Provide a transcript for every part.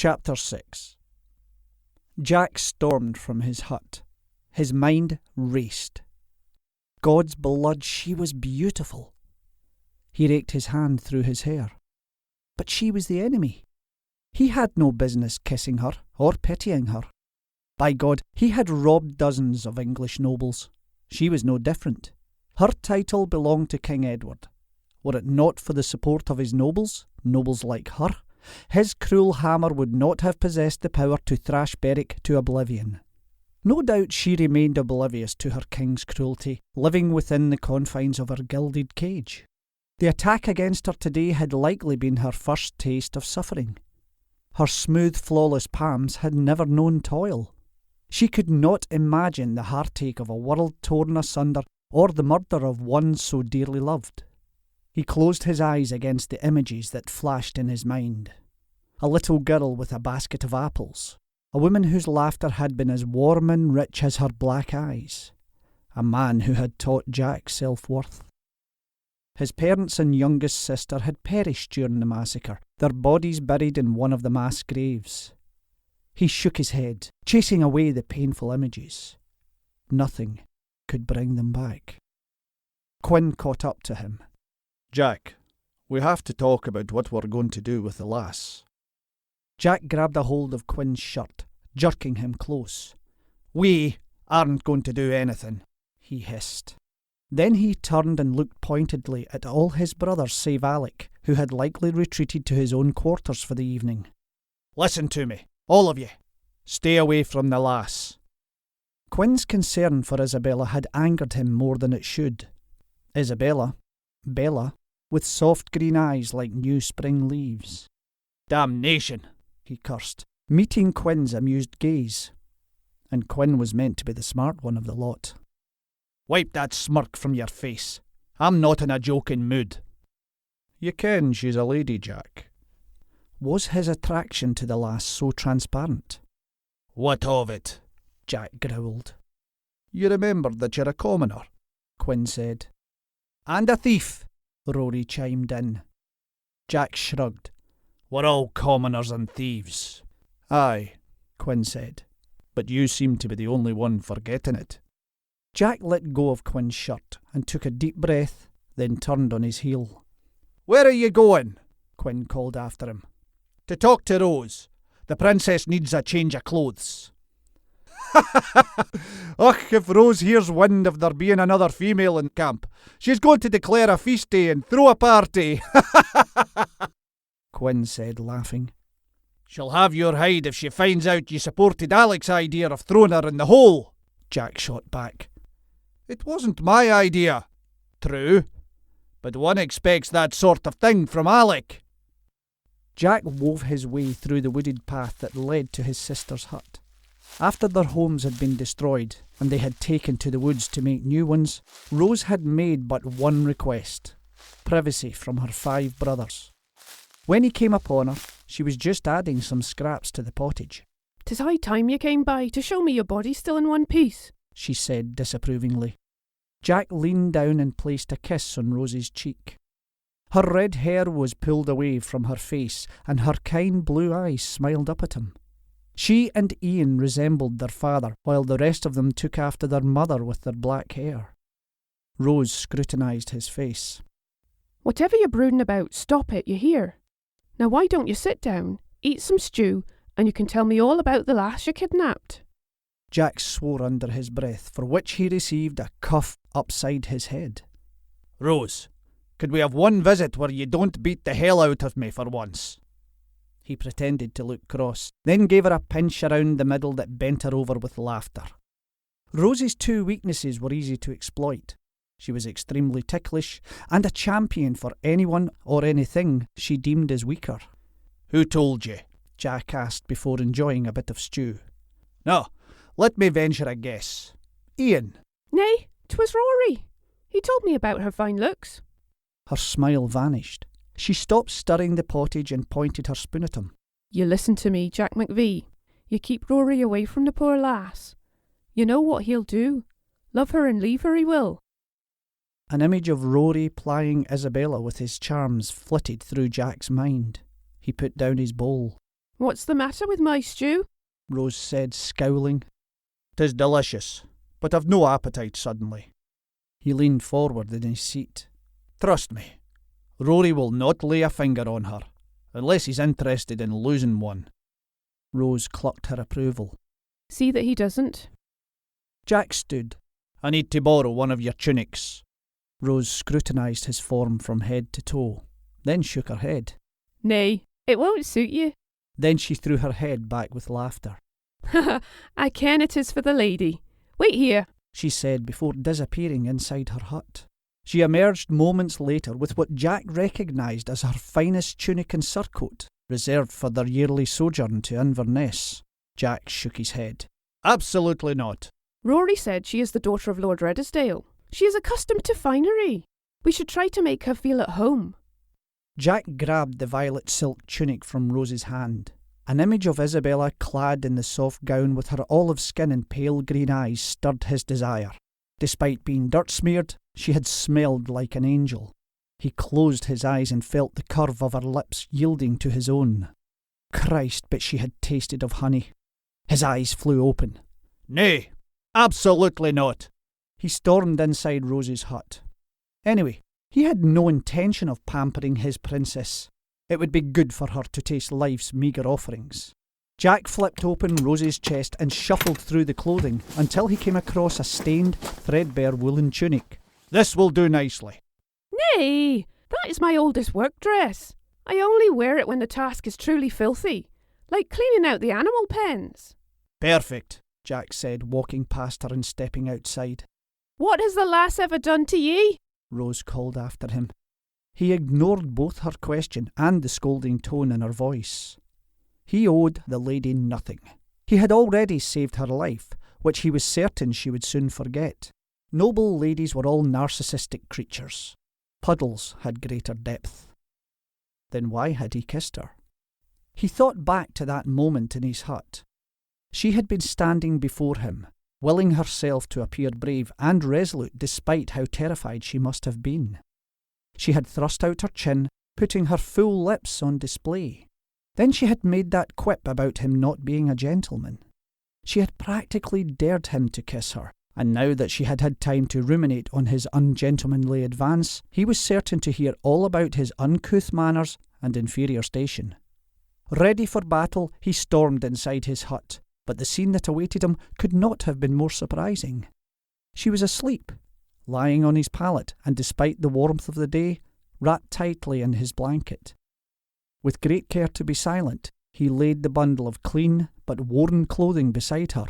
Chapter 6. Jack stormed from his hut. His mind raced. God's blood, she was beautiful. He raked his hand through his hair. But she was the enemy. He had no business kissing her or pitying her. By God, he had robbed dozens of English nobles. She was no different. Her title belonged to King Edward. Were it not for the support of his nobles like her, his cruel hammer would not have possessed the power to thrash Berwick to oblivion. No doubt she remained oblivious to her king's cruelty, living within the confines of her gilded cage. The attack against her today had likely been her first taste of suffering. Her smooth, flawless palms had never known toil. She could not imagine the heartache of a world torn asunder or the murder of one so dearly loved. He closed his eyes against the images that flashed in his mind. A little girl with a basket of apples. A woman whose laughter had been as warm and rich as her black eyes. A man who had taught Jack self-worth. His parents and youngest sister had perished during the massacre, their bodies buried in one of the mass graves. He shook his head, chasing away the painful images. Nothing could bring them back. Quinn caught up to him. Jack, we have to talk about what we're going to do with the lass. Jack grabbed a hold of Quinn's shirt, jerking him close. We aren't going to do anything, he hissed. Then he turned and looked pointedly at all his brothers save Alec, who had likely retreated to his own quarters for the evening. Listen to me, all of you. Stay away from the lass. Quinn's concern for Isabella had angered him more than it should. Isabella, Bella, with soft green eyes like new spring leaves. Damnation, he cursed, meeting Quinn's amused gaze. And Quinn was meant to be the smart one of the lot. Wipe that smirk from your face. I'm not in a joking mood. You ken she's a lady, Jack. Was his attraction to the lass so transparent? What of it? Jack growled. You remember that you're a commoner, Quinn said. And a thief, Rory chimed in. Jack shrugged. We're all commoners and thieves. Aye, Quinn said. But you seem to be the only one forgetting it. Jack let go of Quinn's shirt and took a deep breath, then turned on his heel. Where are you going? Quinn called after him. To talk to Rose. The princess needs a change of clothes. Och, if Rose hears wind of there being another female in camp, she's going to declare a feast day and throw a party. Quinn said, laughing. She'll have your hide if she finds out you supported Alec's idea of throwing her in the hole, Jack shot back. It wasn't my idea. True. But one expects that sort of thing from Alec. Jack wove his way through the wooded path that led to his sister's hut. After their homes had been destroyed and they had taken to the woods to make new ones, Rose had made but one request: privacy from her 5 brothers. When he came upon her, she was just adding some scraps to the pottage. "'Tis high time you came by to show me your body still in one piece," she said disapprovingly. Jack leaned down and placed a kiss on Rose's cheek. Her red hair was pulled away from her face and her kind blue eyes smiled up at him. She and Ian resembled their father, while the rest of them took after their mother with their black hair. Rose scrutinised his face. "Whatever you're brooding about, stop it, you hear? Now why don't you sit down, eat some stew, and you can tell me all about the lass you kidnapped?" Jack swore under his breath, for which he received a cuff upside his head. Rose, could we have one visit where you don't beat the hell out of me for once? He pretended to look cross, then gave her a pinch around the middle that bent her over with laughter. Rose's 2 weaknesses were easy to exploit. She was extremely ticklish and a champion for anyone or anything she deemed as weaker. Who told you? Jack asked before enjoying a bit of stew. No, let me venture a guess. Ian. "Nay, 'twas Rory. He told me about her fine looks." Her smile vanished. She stopped stirring the pottage and pointed her spoon at him. "You listen to me, Jack MacVie. You keep Rory away from the poor lass. You know what he'll do. Love her and leave her he will." An image of Rory plying Isabella with his charms flitted through Jack's mind. He put down his bowl. What's the matter with my stew? Rose said, scowling. "'Tis delicious, but I've no appetite suddenly." He leaned forward in his seat. "Trust me, Rory will not lay a finger on her, unless he's interested in losing one." Rose clucked her approval. See that he doesn't. Jack stood. "I need to borrow one of your tunics." Rose scrutinised his form from head to toe, then shook her head. Nay, it won't suit you. Then she threw her head back with laughter. I ken it is for the lady. Wait here, she said before disappearing inside her hut. She emerged moments later with what Jack recognised as her finest tunic and surcoat, reserved for their yearly sojourn to Inverness. Jack shook his head. "Absolutely not." Rory said she is the daughter of Lord Redesdale. She is accustomed to finery. We should try to make her feel at home. Jack grabbed the violet silk tunic from Rose's hand. An image of Isabella clad in the soft gown with her olive skin and pale green eyes stirred his desire. Despite being dirt-smeared, she had smelled like an angel. He closed his eyes and felt the curve of her lips yielding to his own. Christ, but she had tasted of honey. His eyes flew open. "Nay, absolutely not." He stormed inside Rose's hut. Anyway, he had no intention of pampering his princess. It would be good for her to taste life's meagre offerings. Jack flipped open Rose's chest and shuffled through the clothing until he came across a stained, threadbare woolen tunic. "This will do nicely." Nay, that is my oldest work dress. I only wear it when the task is truly filthy, like cleaning out the animal pens. "Perfect," Jack said, walking past her and stepping outside. What has the lass ever done to ye? Rose called after him. He ignored both her question and the scolding tone in her voice. He owed the lady nothing. He had already saved her life, which he was certain she would soon forget. Noble ladies were all narcissistic creatures. Puddles had greater depth. Then why had he kissed her? He thought back to that moment in his hut. She had been standing before him, willing herself to appear brave and resolute despite how terrified she must have been. She had thrust out her chin, putting her full lips on display. Then she had made that quip about him not being a gentleman. She had practically dared him to kiss her, and now that she had had time to ruminate on his ungentlemanly advance, he was certain to hear all about his uncouth manners and inferior station. Ready for battle, he stormed inside his hut, but the scene that awaited him could not have been more surprising. She was asleep, lying on his pallet, and despite the warmth of the day, wrapped tightly in his blanket. With great care to be silent, he laid the bundle of clean but worn clothing beside her,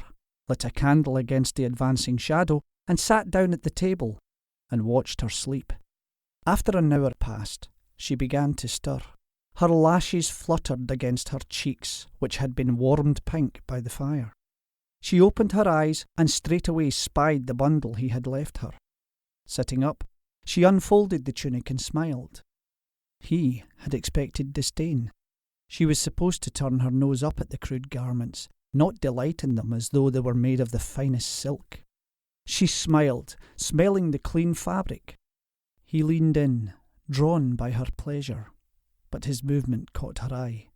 lit a candle against the advancing shadow, and sat down at the table and watched her sleep. After an hour passed, she began to stir. Her lashes fluttered against her cheeks, which had been warmed pink by the fire. She opened her eyes and straightway spied the bundle he had left her. Sitting up, she unfolded the tunic and smiled. He had expected disdain. She was supposed to turn her nose up at the crude garments, not delight in them as though they were made of the finest silk. She smiled, smelling the clean fabric. He leaned in, drawn by her pleasure, but his movement caught her eye.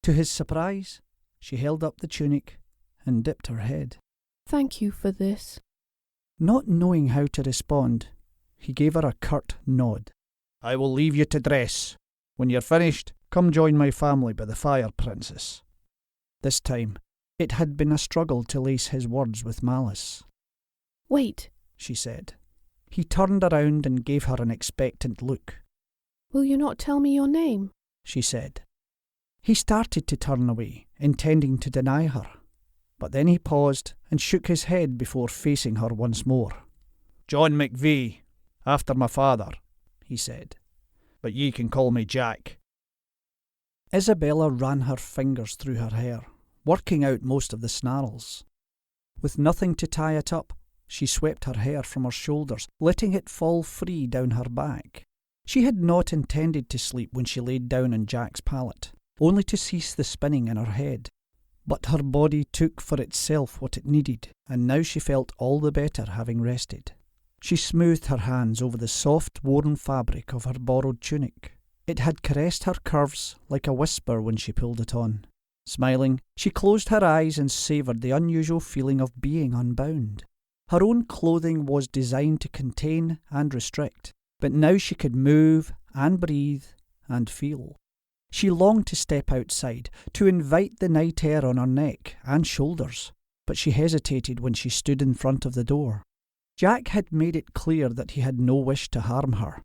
To his surprise, she held up the tunic and dipped her head. Thank you for this. Not knowing how to respond, he gave her a curt nod. "I will leave you to dress. When you're finished, come join my family by the fire, Princess." This time, it had been a struggle to lace his words with malice. Wait, she said. He turned around and gave her an expectant look. Will you not tell me your name? She said. He started to turn away, intending to deny her. But then he paused and shook his head before facing her once more. "John MacVie, after my father," he said. "But ye can call me Jack." Isabella ran her fingers through her hair, working out most of the snarls. With nothing to tie it up, she swept her hair from her shoulders, letting it fall free down her back. She had not intended to sleep when she laid down on Jack's pallet, only to cease the spinning in her head. But her body took for itself what it needed, and now she felt all the better having rested. She smoothed her hands over the soft, worn fabric of her borrowed tunic. It had caressed her curves like a whisper when she pulled it on. Smiling, she closed her eyes and savoured the unusual feeling of being unbound. Her own clothing was designed to contain and restrict, but now she could move and breathe and feel. She longed to step outside, to invite the night air on her neck and shoulders, but she hesitated when she stood in front of the door. Jack had made it clear that he had no wish to harm her.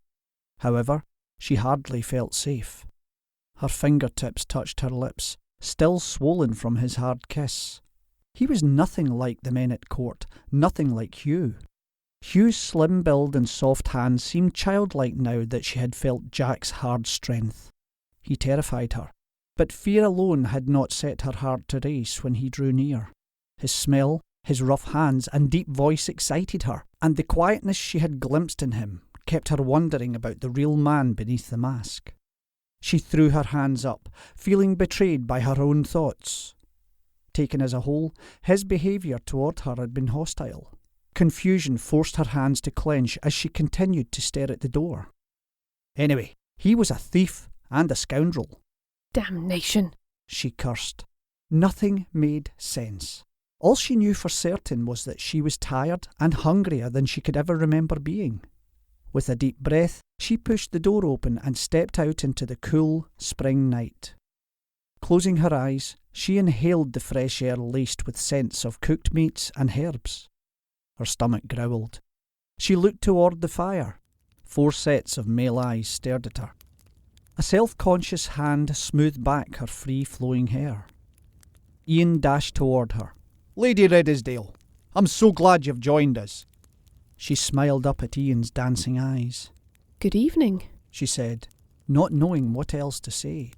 However, she hardly felt safe. Her fingertips touched her lips, still swollen from his hard kiss. He was nothing like the men at court, nothing like Hugh. Hugh's slim build and soft hands seemed childlike now that she had felt Jack's hard strength. He terrified her, but fear alone had not set her heart to race when he drew near. His smell, his rough hands and deep voice excited her, and the quietness she had glimpsed in him kept her wondering about the real man beneath the mask. She threw her hands up, feeling betrayed by her own thoughts. Taken as a whole, his behaviour toward her had been hostile. Confusion forced her hands to clench as she continued to stare at the door. Anyway, he was a thief and a scoundrel. Damnation, she cursed. Nothing made sense. All she knew for certain was that she was tired and hungrier than she could ever remember being. With a deep breath, she pushed the door open and stepped out into the cool spring night. Closing her eyes, she inhaled the fresh air laced with scents of cooked meats and herbs. Her stomach growled. She looked toward the fire. 4 sets of male eyes stared at her. A self-conscious hand smoothed back her free-flowing hair. Ian dashed toward her. "Lady Redesdale, I'm so glad you've joined us." She smiled up at Ian's dancing eyes. Good evening, she said, not knowing what else to say.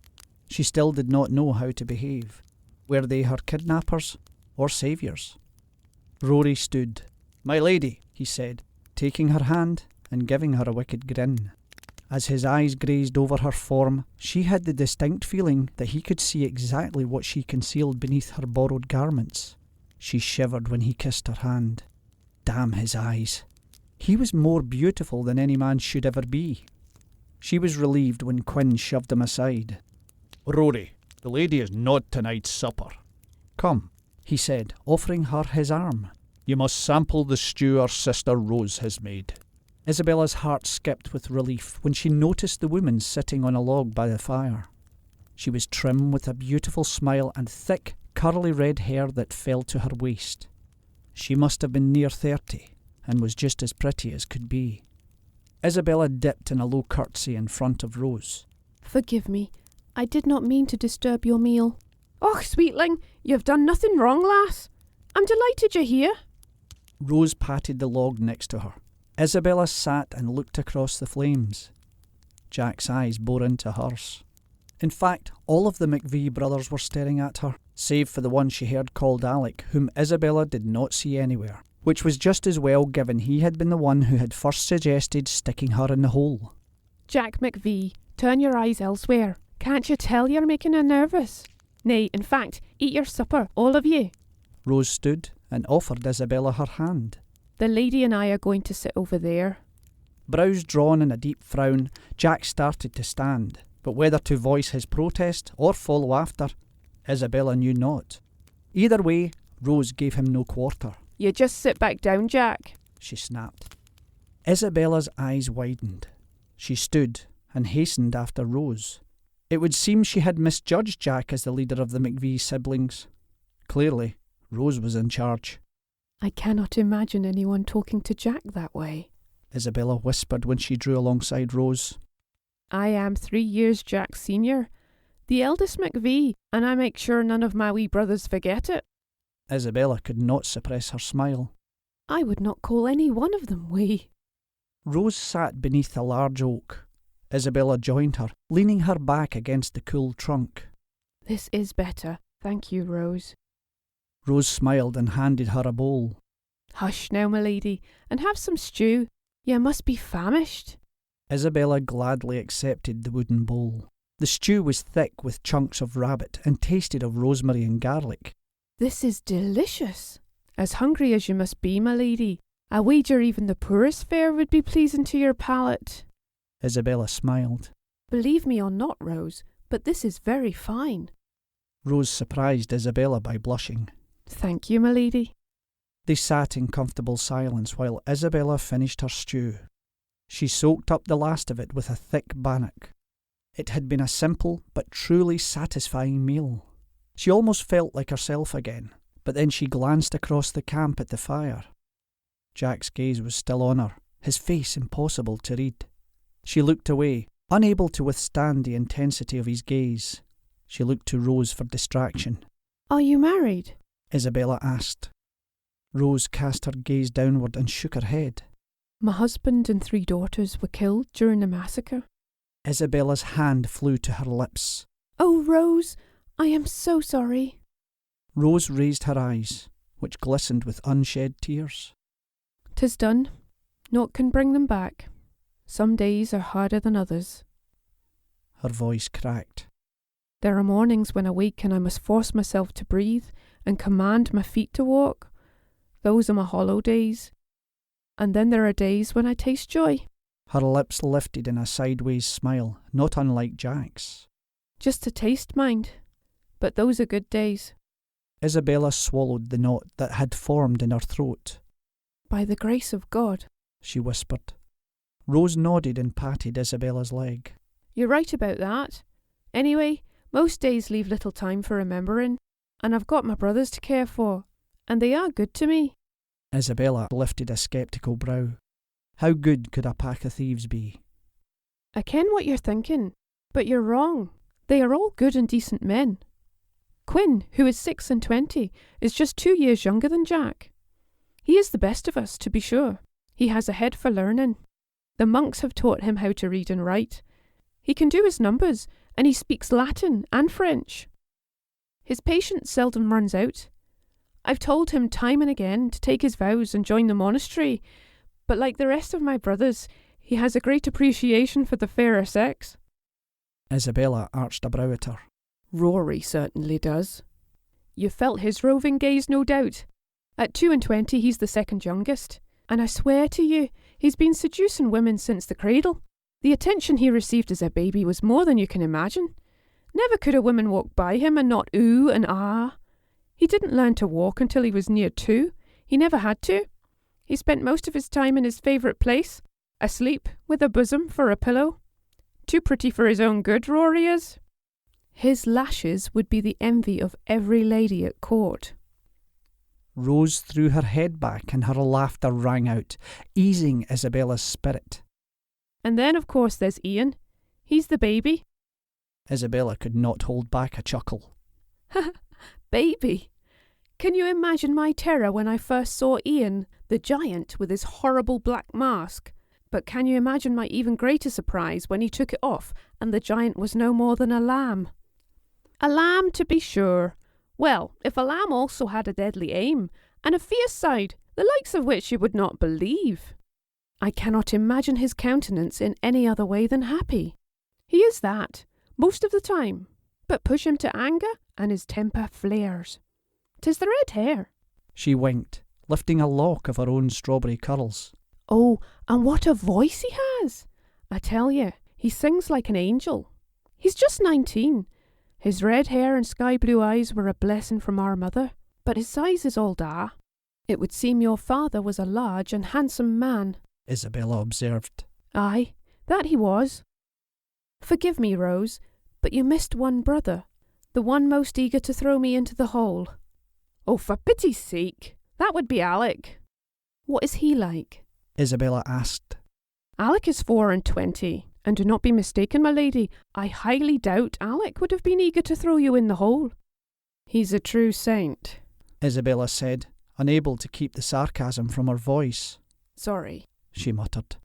She still did not know how to behave. Were they her kidnappers or saviours? Rory stood. "My lady," he said, taking her hand and giving her a wicked grin. As his eyes grazed over her form, she had the distinct feeling that he could see exactly what she concealed beneath her borrowed garments. She shivered when he kissed her hand. Damn his eyes. He was more beautiful than any man should ever be. She was relieved when Quinn shoved him aside. "Rory, the lady is not tonight's supper." "Come," he said, offering her his arm. "You must sample the stew our sister Rose has made." Isabella's heart skipped with relief when she noticed the woman sitting on a log by the fire. She was trim with a beautiful smile and thick, curly red hair that fell to her waist. She must have been near 30 and was just as pretty as could be. Isabella dipped in a low curtsy in front of Rose. Forgive me. I did not mean to disturb your meal. Och, sweetling, you've done nothing wrong, lass. I'm delighted you're here. Rose patted the log next to her. Isabella sat and looked across the flames. Jack's eyes bore into hers. In fact, all of the MacVie brothers were staring at her, save for the one she heard called Alec, whom Isabella did not see anywhere, which was just as well given he had been the one who had first suggested sticking her in the hole. Jack MacVie, turn your eyes elsewhere. Can't you tell you're making her nervous? Nay, in fact, eat your supper, all of you. Rose stood and offered Isabella her hand. The lady and I are going to sit over there. Brows drawn in a deep frown, Jack started to stand, but whether to voice his protest or follow after, Isabella knew not. Either way, Rose gave him no quarter. You just sit back down, Jack, she snapped. Isabella's eyes widened. She stood and hastened after Rose. It would seem she had misjudged Jack as the leader of the MacVie siblings. Clearly, Rose was in charge. I cannot imagine anyone talking to Jack that way, Isabella whispered when she drew alongside Rose. I am 3 years Jack's senior, the eldest MacVie, and I make sure none of my wee brothers forget it. Isabella could not suppress her smile. I would not call any one of them wee. Rose sat beneath a large oak. Isabella joined her, leaning her back against the cool trunk. This is better, thank you, Rose. Rose smiled and handed her a bowl. Hush now, my lady, and have some stew. You must be famished. Isabella gladly accepted the wooden bowl. The stew was thick with chunks of rabbit and tasted of rosemary and garlic. This is delicious. As hungry as you must be, my lady. I wager even the poorest fare would be pleasing to your palate. Isabella smiled. Believe me or not, Rose, but this is very fine. Rose surprised Isabella by blushing. Thank you, my lady. They sat in comfortable silence while Isabella finished her stew. She soaked up the last of it with a thick bannock. It had been a simple but truly satisfying meal. She almost felt like herself again, but then she glanced across the camp at the fire. Jack's gaze was still on her, his face impossible to read. She looked away, unable to withstand the intensity of his gaze. She looked to Rose for distraction. Are you married? Isabella asked. Rose cast her gaze downward and shook her head. My husband and 3 daughters were killed during the massacre. Isabella's hand flew to her lips. Oh, Rose, I am so sorry. Rose raised her eyes, which glistened with unshed tears. 'Tis done. Naught can bring them back. Some days are harder than others. Her voice cracked. There are mornings when I wake and I must force myself to breathe and command my feet to walk. Those are my hollow days. And then there are days when I taste joy. Her lips lifted in a sideways smile, not unlike Jack's. Just a taste, mind. But those are good days. Isabella swallowed the knot that had formed in her throat. By the grace of God, she whispered. Rose nodded and patted Isabella's leg. You're right about that. Anyway, most days leave little time for remembering, and I've got my brothers to care for, and they are good to me. Isabella lifted a sceptical brow. How good could a pack of thieves be? I ken what you're thinking, but you're wrong. They are all good and decent men. Quinn, who is 26, is just 2 years younger than Jack. He is the best of us, to be sure. He has a head for learning. The monks have taught him how to read and write. He can do his numbers, and he speaks Latin and French. His patience seldom runs out. I've told him time and again to take his vows and join the monastery, but like the rest of my brothers, he has a great appreciation for the fairer sex. Isabella arched a brow at her. Rory certainly does. You felt his roving gaze, no doubt. At 22, he's the second youngest, and I swear to you, he's been seducing women since the cradle. The attention he received as a baby was more than you can imagine. Never could a woman walk by him and not ooh and ah. He didn't learn to walk until he was near 2. He never had to. He spent most of his time in his favourite place, asleep with a bosom for a pillow. Too pretty for his own good, Rory is. His lashes would be the envy of every lady at court. Rose threw her head back and her laughter rang out, easing Isabella's spirit. And then, of course, there's Ian. He's the baby. Isabella could not hold back a chuckle. Baby! Can you imagine my terror when I first saw Ian, the giant, with his horrible black mask? But can you imagine my even greater surprise when he took it off and the giant was no more than a lamb? A lamb, to be sure. Well, if a lamb also had a deadly aim, and a fierce side, the likes of which you would not believe. I cannot imagine his countenance in any other way than happy. He is that, most of the time, but push him to anger, and his temper flares. 'Tis the red hair. She winked, lifting a lock of her own strawberry curls. Oh, and what a voice he has! I tell you, he sings like an angel. He's just 19. His red hair and sky blue eyes were a blessing from our mother, but his size is all da. It would seem your father was a large and handsome man, Isabella observed. Aye, that he was. Forgive me, Rose, but you missed one brother, the one most eager to throw me into the hole. Oh, for pity's sake, that would be Alec. What is he like? Isabella asked. Alec is 24, and do not be mistaken, my lady, I highly doubt Alec would have been eager to throw you in the hole. He's a true saint, Isabella said, unable to keep the sarcasm from her voice. Sorry, she muttered.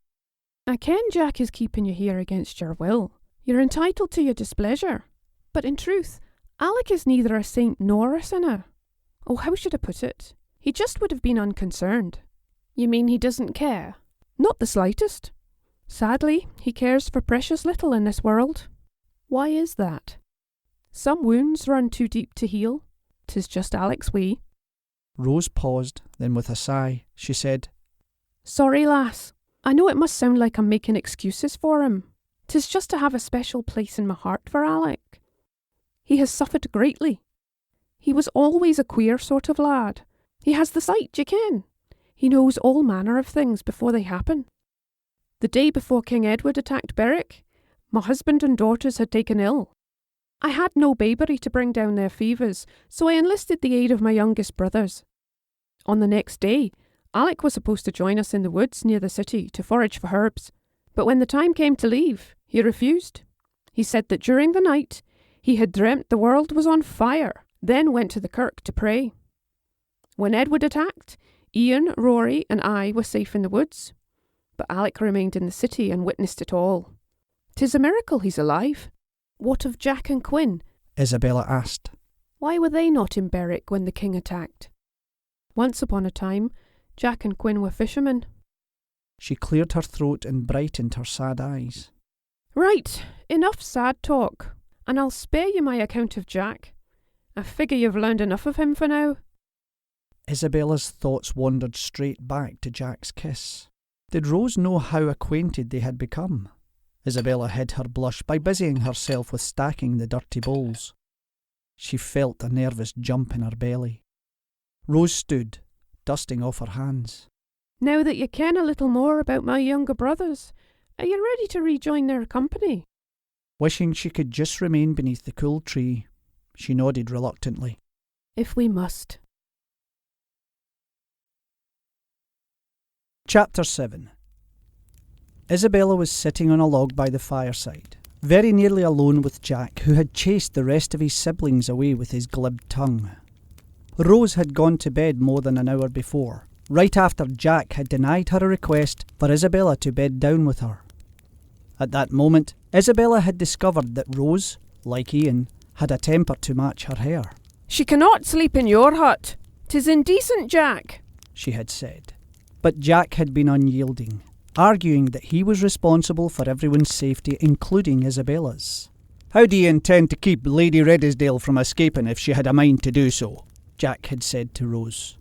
I ken Jack is keeping you here against your will. You're entitled to your displeasure. But in truth, Alec is neither a saint nor a sinner. Oh, how should I put it? He just would have been unconcerned. You mean he doesn't care? Not the slightest. Sadly, he cares for precious little in this world. Why is that? Some wounds run too deep to heal. 'Tis just Alec's way. Rose paused, then with a sigh, she said, Sorry, lass. I know it must sound like I'm making excuses for him. 'Tis just to have a special place in my heart for Alec. He has suffered greatly, He was always a queer sort of lad. He has the sight, you ken. He knows all manner of things before they happen. The day before King Edward attacked Berwick, my husband and daughters had taken ill. I had no babery to bring down their fevers, so I enlisted the aid of my youngest brothers. On the next day, Alec was supposed to join us in the woods near the city to forage for herbs, but when the time came to leave, he refused. He said that during the night, he had dreamt the world was on fire, then went to the kirk to pray. When Edward attacked, Ian, Rory and I were safe in the woods, but Alec remained in the city and witnessed it all. 'Tis a miracle he's alive. What of Jack and Quinn? Isabella asked. Why were they not in Berwick when the king attacked? Once upon a time, Jack and Quinn were fishermen. She cleared her throat and brightened her sad eyes. Right, enough sad talk, and I'll spare you my account of Jack. I figure you've learned enough of him for now. Isabella's thoughts wandered straight back to Jack's kiss. Did Rose know how acquainted they had become? Isabella hid her blush by busying herself with stacking the dirty bowls. She felt a nervous jump in her belly. Rose stood, dusting off her hands. Now that you ken a little more about my younger brothers, are you ready to rejoin their company? Wishing she could just remain beneath the cool tree, she nodded reluctantly. If we must. Chapter 7. Isabella was sitting on a log by the fireside, very nearly alone with Jack, who had chased the rest of his siblings away with his glib tongue. Rose had gone to bed more than an hour before, right after Jack had denied her a request for Isabella to bed down with her. At that moment, Isabella had discovered that Rose, like Ian, had a temper to match her hair. She cannot sleep in your hut. 'Tis indecent, Jack, she had said. But Jack had been unyielding, arguing that he was responsible for everyone's safety, including Isabella's. How do you intend to keep Lady Redesdale from escaping if she had a mind to do so? Jack had said to Rose.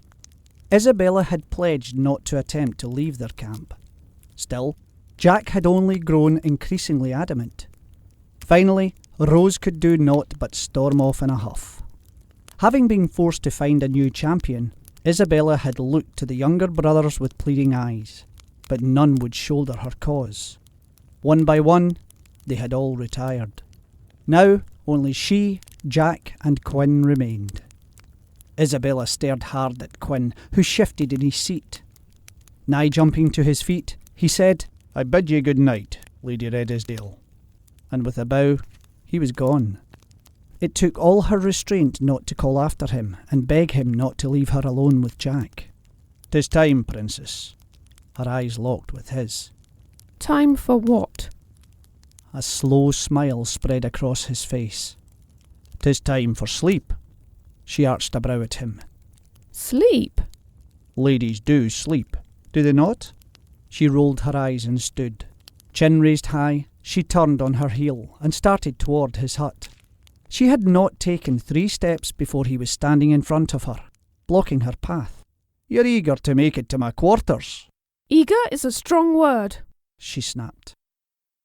Isabella had pledged not to attempt to leave their camp. Still, Jack had only grown increasingly adamant. Finally, Rose could do naught but storm off in a huff. Having been forced to find a new champion, Isabella had looked to the younger brothers with pleading eyes, but none would shoulder her cause. One by one, they had all retired. Now, only she, Jack, and Quinn remained. Isabella stared hard at Quinn, who shifted in his seat. Nigh jumping to his feet, he said, I bid you good night, Lady Redesdale. And with a bow, he was gone. It took all her restraint not to call after him and beg him not to leave her alone with Jack. "'Tis time, Princess." Her eyes locked with his. Time for what? A slow smile spread across his face. "'Tis time for sleep." She arched a brow at him. Sleep? Ladies do sleep, do they not? She rolled her eyes and stood. Chin raised high, she turned on her heel and started toward his hut. She had not taken 3 steps before he was standing in front of her, blocking her path. "You're eager to make it to my quarters." Eager is a strong word, she snapped.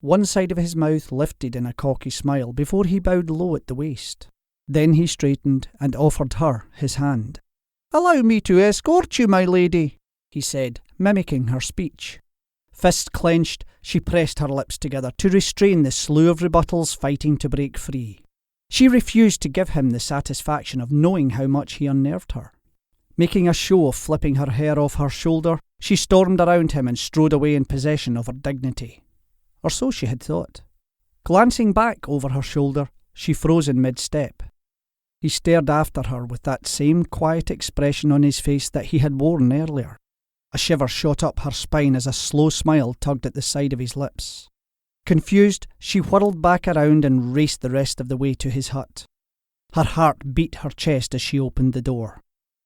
One side of his mouth lifted in a cocky smile before he bowed low at the waist. Then he straightened and offered her his hand. "Allow me to escort you, my lady," he said, mimicking her speech. Fists clenched, she pressed her lips together to restrain the slew of rebuttals fighting to break free. She refused to give him the satisfaction of knowing how much he unnerved her. Making a show of flipping her hair off her shoulder, she stormed around him and strode away in possession of her dignity. Or so she had thought. Glancing back over her shoulder, she froze in mid-step. He stared after her with that same quiet expression on his face that he had worn earlier. A shiver shot up her spine as a slow smile tugged at the side of his lips. Confused, she whirled back around and raced the rest of the way to his hut. Her heart beat her chest as she opened the door.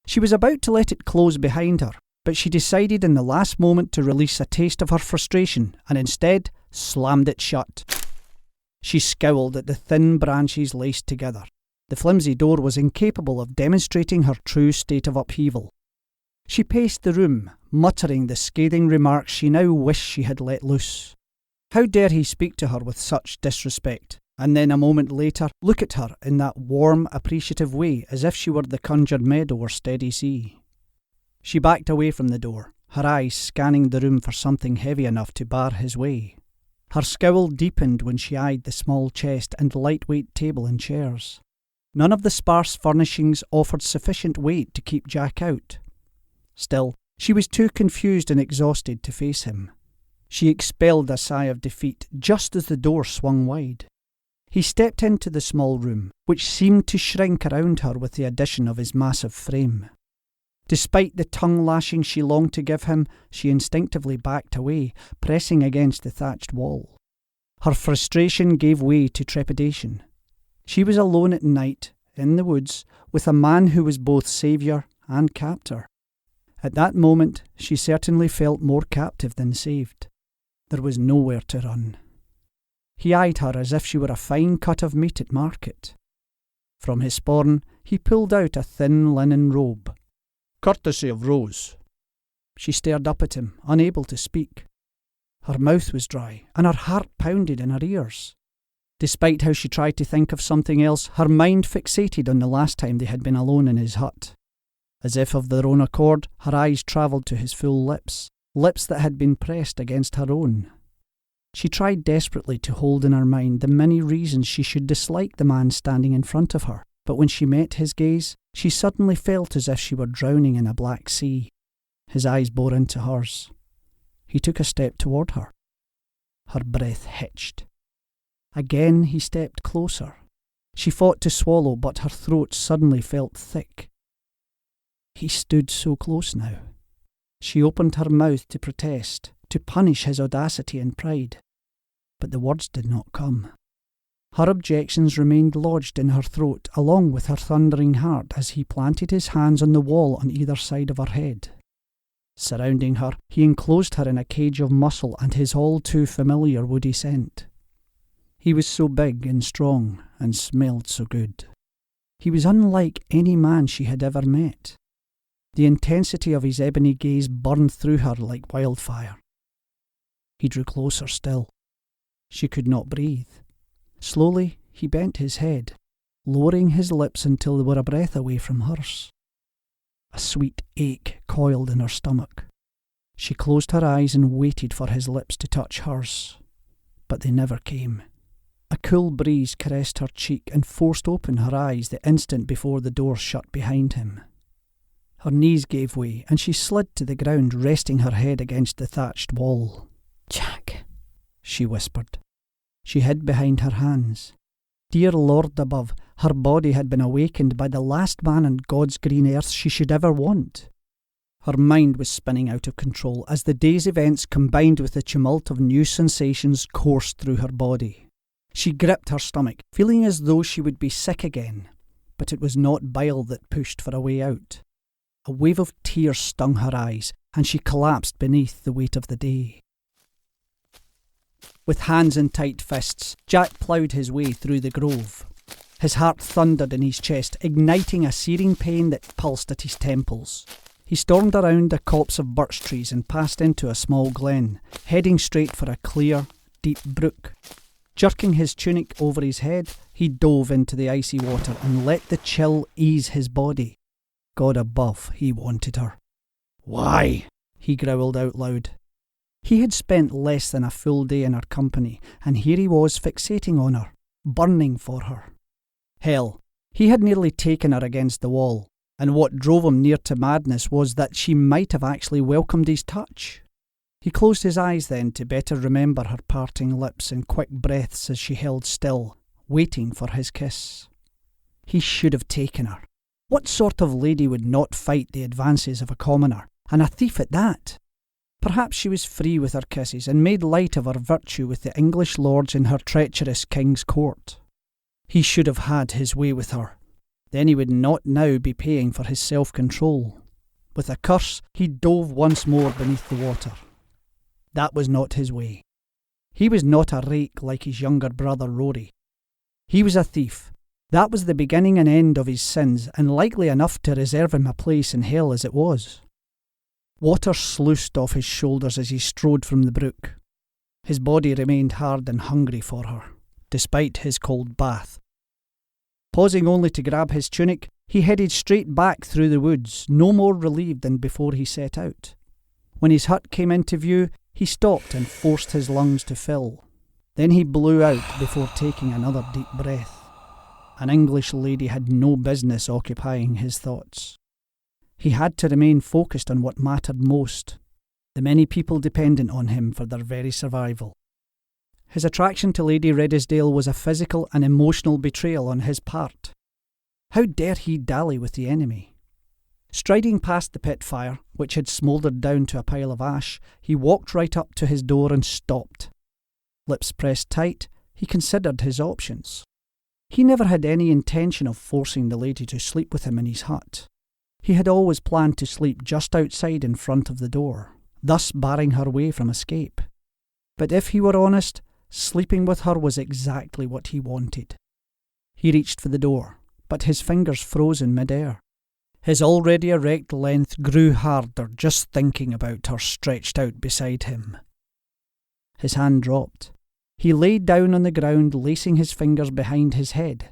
She was about to let it close behind her, but she decided in the last moment to release a taste of her frustration and instead slammed it shut. She scowled at the thin branches laced together. The flimsy door was incapable of demonstrating her true state of upheaval. She paced the room, muttering the scathing remarks she now wished she had let loose. How dare he speak to her with such disrespect? and then a moment later look at her in that warm, appreciative way as if she were the conjured meadow or steady sea. She backed away from the door, her eyes scanning the room for something heavy enough to bar his way. Her scowl deepened when she eyed the small chest and lightweight table and chairs. None of the sparse furnishings offered sufficient weight to keep Jack out. Still, she was too confused and exhausted to face him. She expelled a sigh of defeat just as the door swung wide. He stepped into the small room, which seemed to shrink around her with the addition of his massive frame. Despite the tongue-lashing she longed to give him, she instinctively backed away, pressing against the thatched wall. Her frustration gave way to trepidation. She was alone at night, in the woods, with a man who was both saviour and captor. At that moment, she certainly felt more captive than saved. There was nowhere to run. He eyed her as if she were a fine cut of meat at market. From his sporran, he pulled out a thin linen robe. Courtesy of Rose. She stared up at him, unable to speak. Her mouth was dry, and her heart pounded in her ears. Despite how she tried to think of something else, her mind fixated on the last time they had been alone in his hut. As if of their own accord, her eyes travelled to his full lips, lips that had been pressed against her own. She tried desperately to hold in her mind the many reasons she should dislike the man standing in front of her, but when she met his gaze, she suddenly felt as if she were drowning in a black sea. His eyes bore into hers. He took a step toward her. Her breath hitched. Again he stepped closer. She fought to swallow, but her throat suddenly felt thick. He stood so close now. She opened her mouth to protest, to punish his audacity and pride. But the words did not come. Her objections remained lodged in her throat, along with her thundering heart, as he planted his hands on the wall on either side of her head. Surrounding her, he enclosed her in a cage of muscle and his all too familiar woody scent. He was so big and strong, and smelled so good. He was unlike any man she had ever met. The intensity of his ebony gaze burned through her like wildfire. He drew closer still. She could not breathe. Slowly, he bent his head, lowering his lips until they were a breath away from hers. A sweet ache coiled in her stomach. She closed her eyes and waited for his lips to touch hers. But they never came. A cool breeze caressed her cheek and forced open her eyes the instant before the door shut behind him. Her knees gave way, and she slid to the ground, resting her head against the thatched wall. "Jack," she whispered. She hid behind her hands. Dear Lord above, her body had been awakened by the last man on God's green earth she should ever want. Her mind was spinning out of control as the day's events combined with the tumult of new sensations coursed through her body. She gripped her stomach, feeling as though she would be sick again, but it was not bile that pushed for a way out. A wave of tears stung her eyes, and she collapsed beneath the weight of the day. With hands in tight fists, Jack ploughed his way through the grove. His heart thundered in his chest, igniting a searing pain that pulsed at his temples. He stormed around a copse of birch trees and passed into a small glen, heading straight for a clear, deep brook. Jerking his tunic over his head, he dove into the icy water and let the chill ease his body. God above, he wanted her. Why? He growled out loud. He had spent less than a full day in her company, and here he was fixating on her, burning for her. Hell, he had nearly taken her against the wall, and what drove him near to madness was that she might have actually welcomed his touch. He closed his eyes then to better remember her parting lips and quick breaths as she held still, waiting for his kiss. He should have taken her. What sort of lady would not fight the advances of a commoner, and a thief at that? Perhaps she was free with her kisses and made light of her virtue with the English lords in her treacherous king's court. He should have had his way with her. Then he would not now be paying for his self-control. With a curse, he dove once more beneath the water. That was not his way. He was not a rake like his younger brother Rory. He was a thief. That was the beginning and end of his sins, and likely enough to reserve him a place in hell as it was. Water sluiced off his shoulders as he strode from the brook. His body remained hard and hungry for her. despite his cold bath. Pausing only to grab his tunic, he headed straight back through the woods, no more relieved than before he set out. When his hut came into view, he stopped and forced his lungs to fill. Then he blew out before taking another deep breath. An English lady had no business occupying his thoughts. He had to remain focused on what mattered most, the many people dependent on him for their very survival. His attraction to Lady Redesdale was a physical and emotional betrayal on his part. How dare he dally with the enemy? Striding past the pit fire, which had smouldered down to a pile of ash, he walked right up to his door and stopped. Lips pressed tight, he considered his options. He never had any intention of forcing the lady to sleep with him in his hut. He had always planned to sleep just outside in front of the door, thus barring her way from escape. But if he were honest, sleeping with her was exactly what he wanted. He reached for the door, but his fingers froze in mid-air. His already erect length grew harder just thinking about her stretched out beside him. His hand dropped. He lay down on the ground, lacing his fingers behind his head.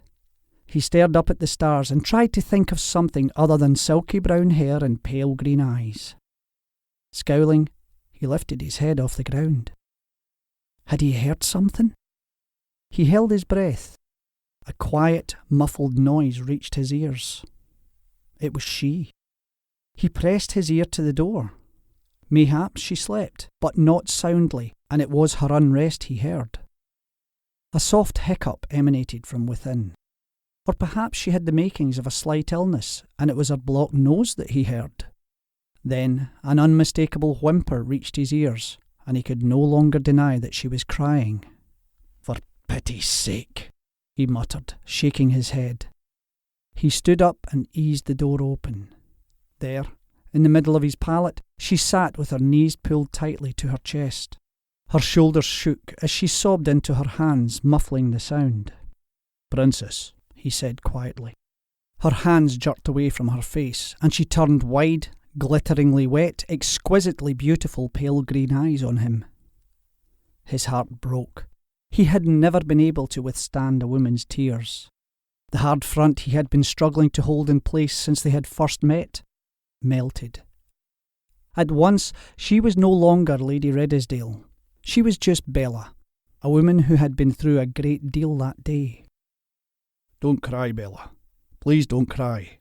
He stared up at the stars and tried to think of something other than silky brown hair and pale green eyes. Scowling, he lifted his head off the ground. Had he heard something? He held his breath. A quiet, muffled noise reached his ears. It was she. He pressed his ear to the door. Mayhaps she slept, but not soundly, and it was her unrest he heard. A soft hiccup emanated from within. Or perhaps she had the makings of a slight illness, and it was her blocked nose that he heard. Then an unmistakable whimper reached his ears, and he could no longer deny that she was crying. "For pity's sake," he muttered, shaking his head. He stood up and eased the door open. There, in the middle of his pallet, she sat with her knees pulled tightly to her chest. Her shoulders shook as she sobbed into her hands, muffling the sound. "Princess," he said quietly. Her hands jerked away from her face, and she turned wide, glitteringly wet, exquisitely beautiful pale green eyes on him. His heart broke. He had never been able to withstand a woman's tears. The hard front he had been struggling to hold in place since they had first met melted. At once, she was no longer Lady Redesdale. She was just Bella, a woman who had been through a great deal that day. "Don't cry, Bella. Please don't cry."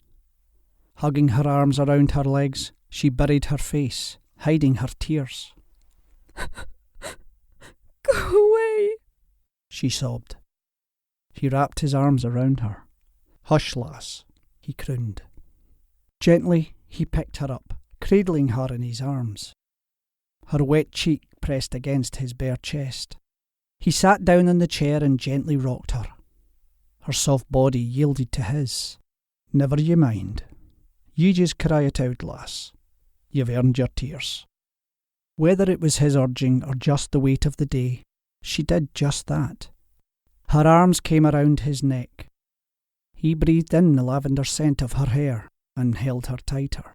Hugging her arms around her legs, she buried her face, hiding her tears. "Go away," she sobbed. He wrapped his arms around her. "Hush, lass," he crooned. Gently, he picked her up, cradling her in his arms. Her wet cheek pressed against his bare chest. He sat down in the chair and gently rocked her. Her soft body yielded to his. "Never you mind. You just cry it out, lass. You've earned your tears." Whether it was his urging or just the weight of the day, she did just that. Her arms came around his neck. He breathed in the lavender scent of her hair and held her tighter.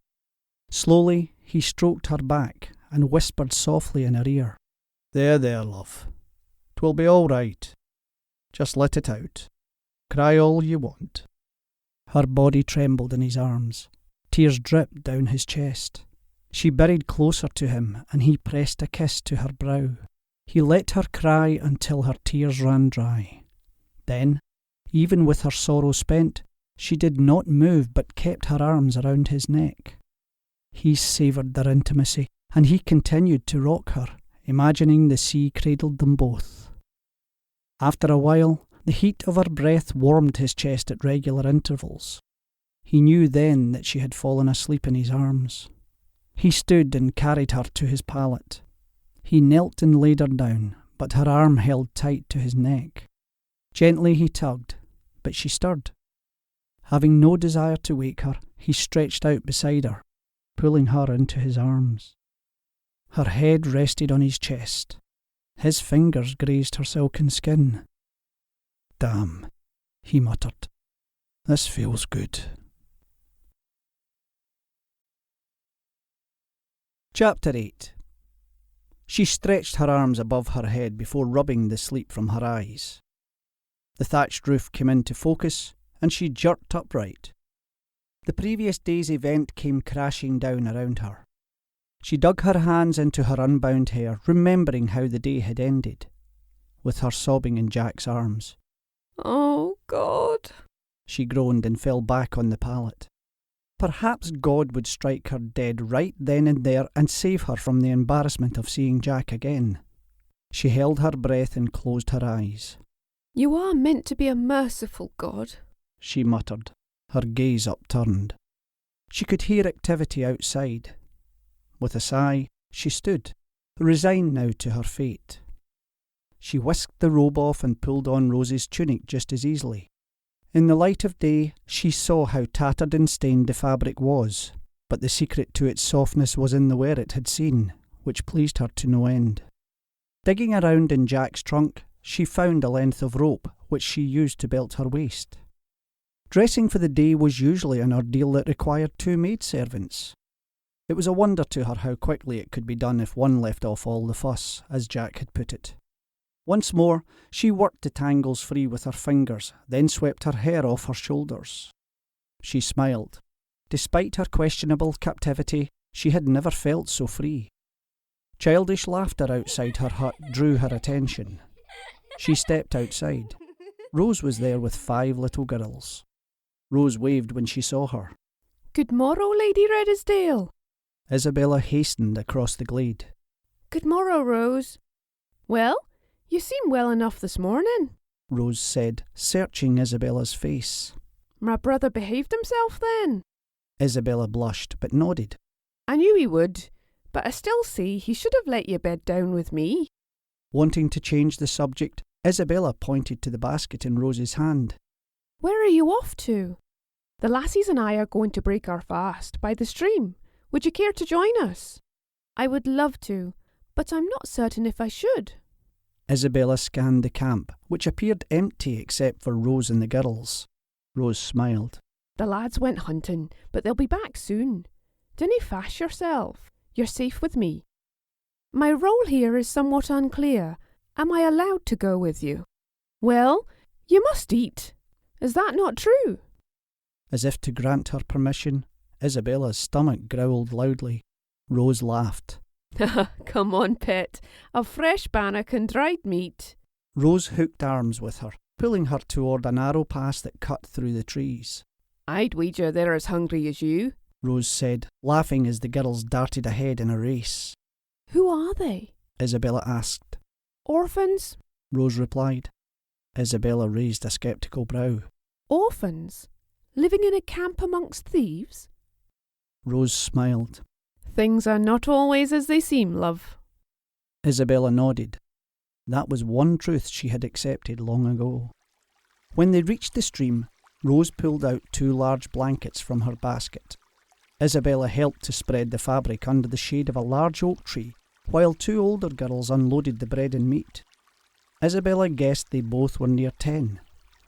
Slowly, he stroked her back and whispered softly in her ear. There, love. 'Twill be all right. Just let it out. Cry all you want." Her body trembled in his arms. Tears dripped down his chest. She buried closer to him, and he pressed a kiss to her brow. He let her cry until her tears ran dry. Then, even with her sorrow spent, she did not move but kept her arms around his neck. He savoured their intimacy, and he continued to rock her, imagining the sea cradled them both. After a while, the heat of her breath warmed his chest at regular intervals. He knew then that she had fallen asleep in his arms. He stood and carried her to his pallet. He knelt and laid her down, but her arm held tight to his neck. Gently he tugged, but she stirred. Having no desire to wake her, he stretched out beside her, pulling her into his arms. Her head rested on his chest. His fingers grazed her silken skin. "Damn," he muttered. "This feels good." Chapter 8. She stretched her arms above her head before rubbing the sleep from her eyes. The thatched roof came into focus, and she jerked upright. The previous day's event came crashing down around her. She dug her hands into her unbound hair, remembering how the day had ended, with her sobbing in Jack's arms. "Oh, God," she groaned and fell back on the pallet. Perhaps God would strike her dead right then and there and save her from the embarrassment of seeing Jack again. She held her breath and closed her eyes. "You are meant to be a merciful God," she muttered, her gaze upturned. She could hear activity outside. With a sigh, she stood, resigned now to her fate. She whisked the robe off and pulled on Rose's tunic just as easily. In the light of day, she saw how tattered and stained the fabric was, but the secret to its softness was in the wear it had seen, which pleased her to no end. Digging around in Jack's trunk, she found a length of rope which she used to belt her waist. Dressing for the day was usually an ordeal that required 2 maidservants. It was a wonder to her how quickly it could be done if one left off all the fuss, as Jack had put it. Once more, she worked the tangles free with her fingers, then swept her hair off her shoulders. She smiled. Despite her questionable captivity, she had never felt so free. Childish laughter outside her hut drew her attention. She stepped outside. Rose was there with 5 little girls. Rose waved when she saw her. "Good morrow, Lady Redesdale." Isabella hastened across the glade. "Good morrow, Rose. Well, you seem well enough this morning," Rose said, searching Isabella's face. "My brother behaved himself then?" Isabella blushed, but nodded. "I knew he would, but I still say he should have let you bed down with me." Wanting to change the subject, Isabella pointed to the basket in Rose's hand. "Where are you off to?" "The lassies and I are going to break our fast by the stream. Would you care to join us?" "I would love to, but I'm not certain if I should." Isabella scanned the camp, which appeared empty except for Rose and the girls. Rose smiled. "The lads went hunting, but they'll be back soon. Dinna fash yourself. You're safe with me. My role here is somewhat unclear. Am I allowed to go with you?" "Well, you must eat. Is that not true?" As if to grant her permission, Isabella's stomach growled loudly. Rose laughed. "Come on, pet. A fresh bannock and dried meat." Rose hooked arms with her, pulling her toward a narrow pass that cut through the trees. "I'd wager they're as hungry as you," Rose said, laughing as the girls darted ahead in a race. "Who are they?" Isabella asked. "Orphans?" Rose replied. Isabella raised a sceptical brow. "Orphans? Living in a camp amongst thieves?" Rose smiled. "Things are not always as they seem, love." Isabella nodded. That was one truth she had accepted long ago. When they reached the stream, Rose pulled out 2 large blankets from her basket. Isabella helped to spread the fabric under the shade of a large oak tree, while 2 older girls unloaded the bread and meat. Isabella guessed they both were near 10.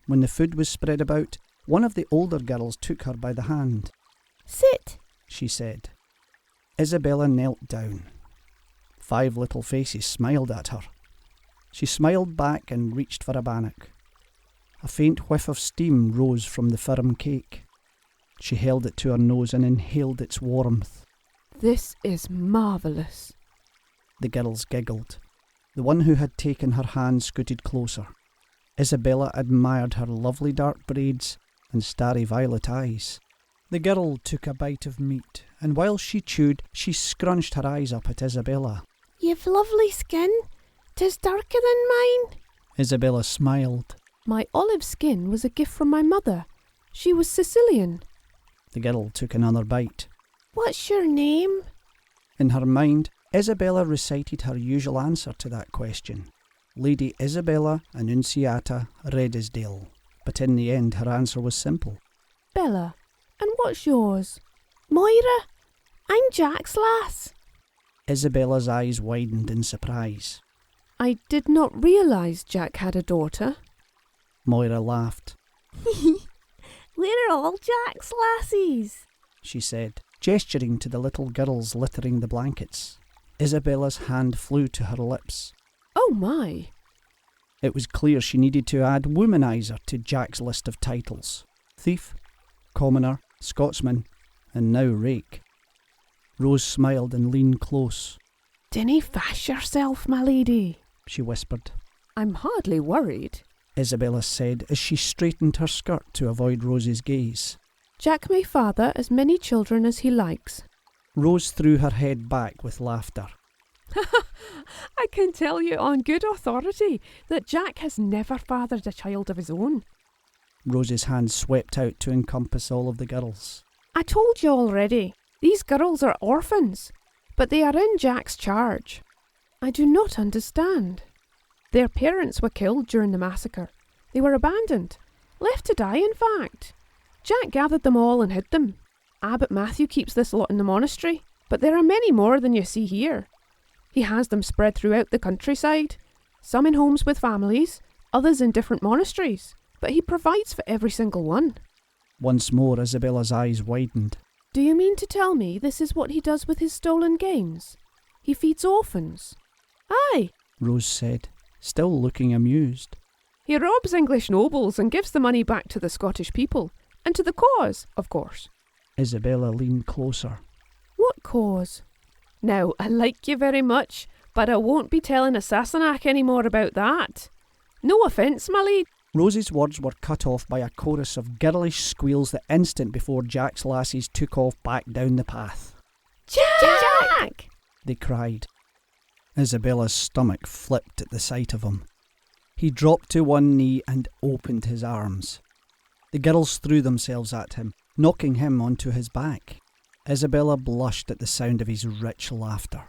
When the food was spread about, one of the older girls took her by the hand. "Sit," she said. Isabella knelt down. 5 little faces smiled at her. She smiled back and reached for a bannock. A faint whiff of steam rose from the firm cake. She held it to her nose and inhaled its warmth. "This is marvellous." The girls giggled. The one who had taken her hand scooted closer. Isabella admired her lovely dark braids and starry violet eyes. The girl took a bite of meat, and while she chewed, she scrunched her eyes up at Isabella. "You've lovely skin. 'Tis darker than mine." Isabella smiled. "My olive skin was a gift from my mother. She was Sicilian." The girl took another bite. "What's your name?" In her mind, Isabella recited her usual answer to that question. Lady Isabella Annunziata Redesdale. But in the end her answer was simple. "Bella. And what's yours?" "Moira. I'm Jack's lass." Isabella's eyes widened in surprise. "I did not realise Jack had a daughter." Moira laughed. "We're all Jack's lassies," she said, gesturing to the little girls littering the blankets. Isabella's hand flew to her lips. "Oh my." It was clear she needed to add womanizer to Jack's list of titles. Thief, commoner, Scotsman, and now rake. Rose smiled and leaned close. "Dinna fash yourself, my lady," she whispered. "I'm hardly worried." Isabella said as she straightened her skirt to avoid Rose's gaze. "Jack may father as many children as he likes." Rose threw her head back with laughter. "I can tell you on good authority that Jack has never fathered a child of his own." Rose's hand swept out to encompass all of the girls. "I told you already, these girls are orphans, but they are in Jack's charge. I do not understand. Their parents were killed during the massacre. They were abandoned, left to die in fact. Jack gathered them all and hid them. Abbot Matthew keeps this lot in the monastery, but there are many more than you see here. He has them spread throughout the countryside, some in homes with families, others in different monasteries, but he provides for every single one." Once more Isabella's eyes widened. "Do you mean to tell me this is what he does with his stolen gains? He feeds orphans?" "Aye," Rose said, still looking amused. "He robs English nobles and gives the money back to the Scottish people, and to the cause, of course." Isabella leaned closer. "What cause?" "Now, I like you very much, but I won't be telling a Sassenach any more about that. No offence, my lady." Rose's words were cut off by a chorus of girlish squeals the instant before Jack's lassies took off back down the path. "Jack!" they cried. Isabella's stomach flipped at the sight of him. He dropped to one knee and opened his arms. The girls threw themselves at him, knocking him onto his back. Isabella blushed at the sound of his rich laughter.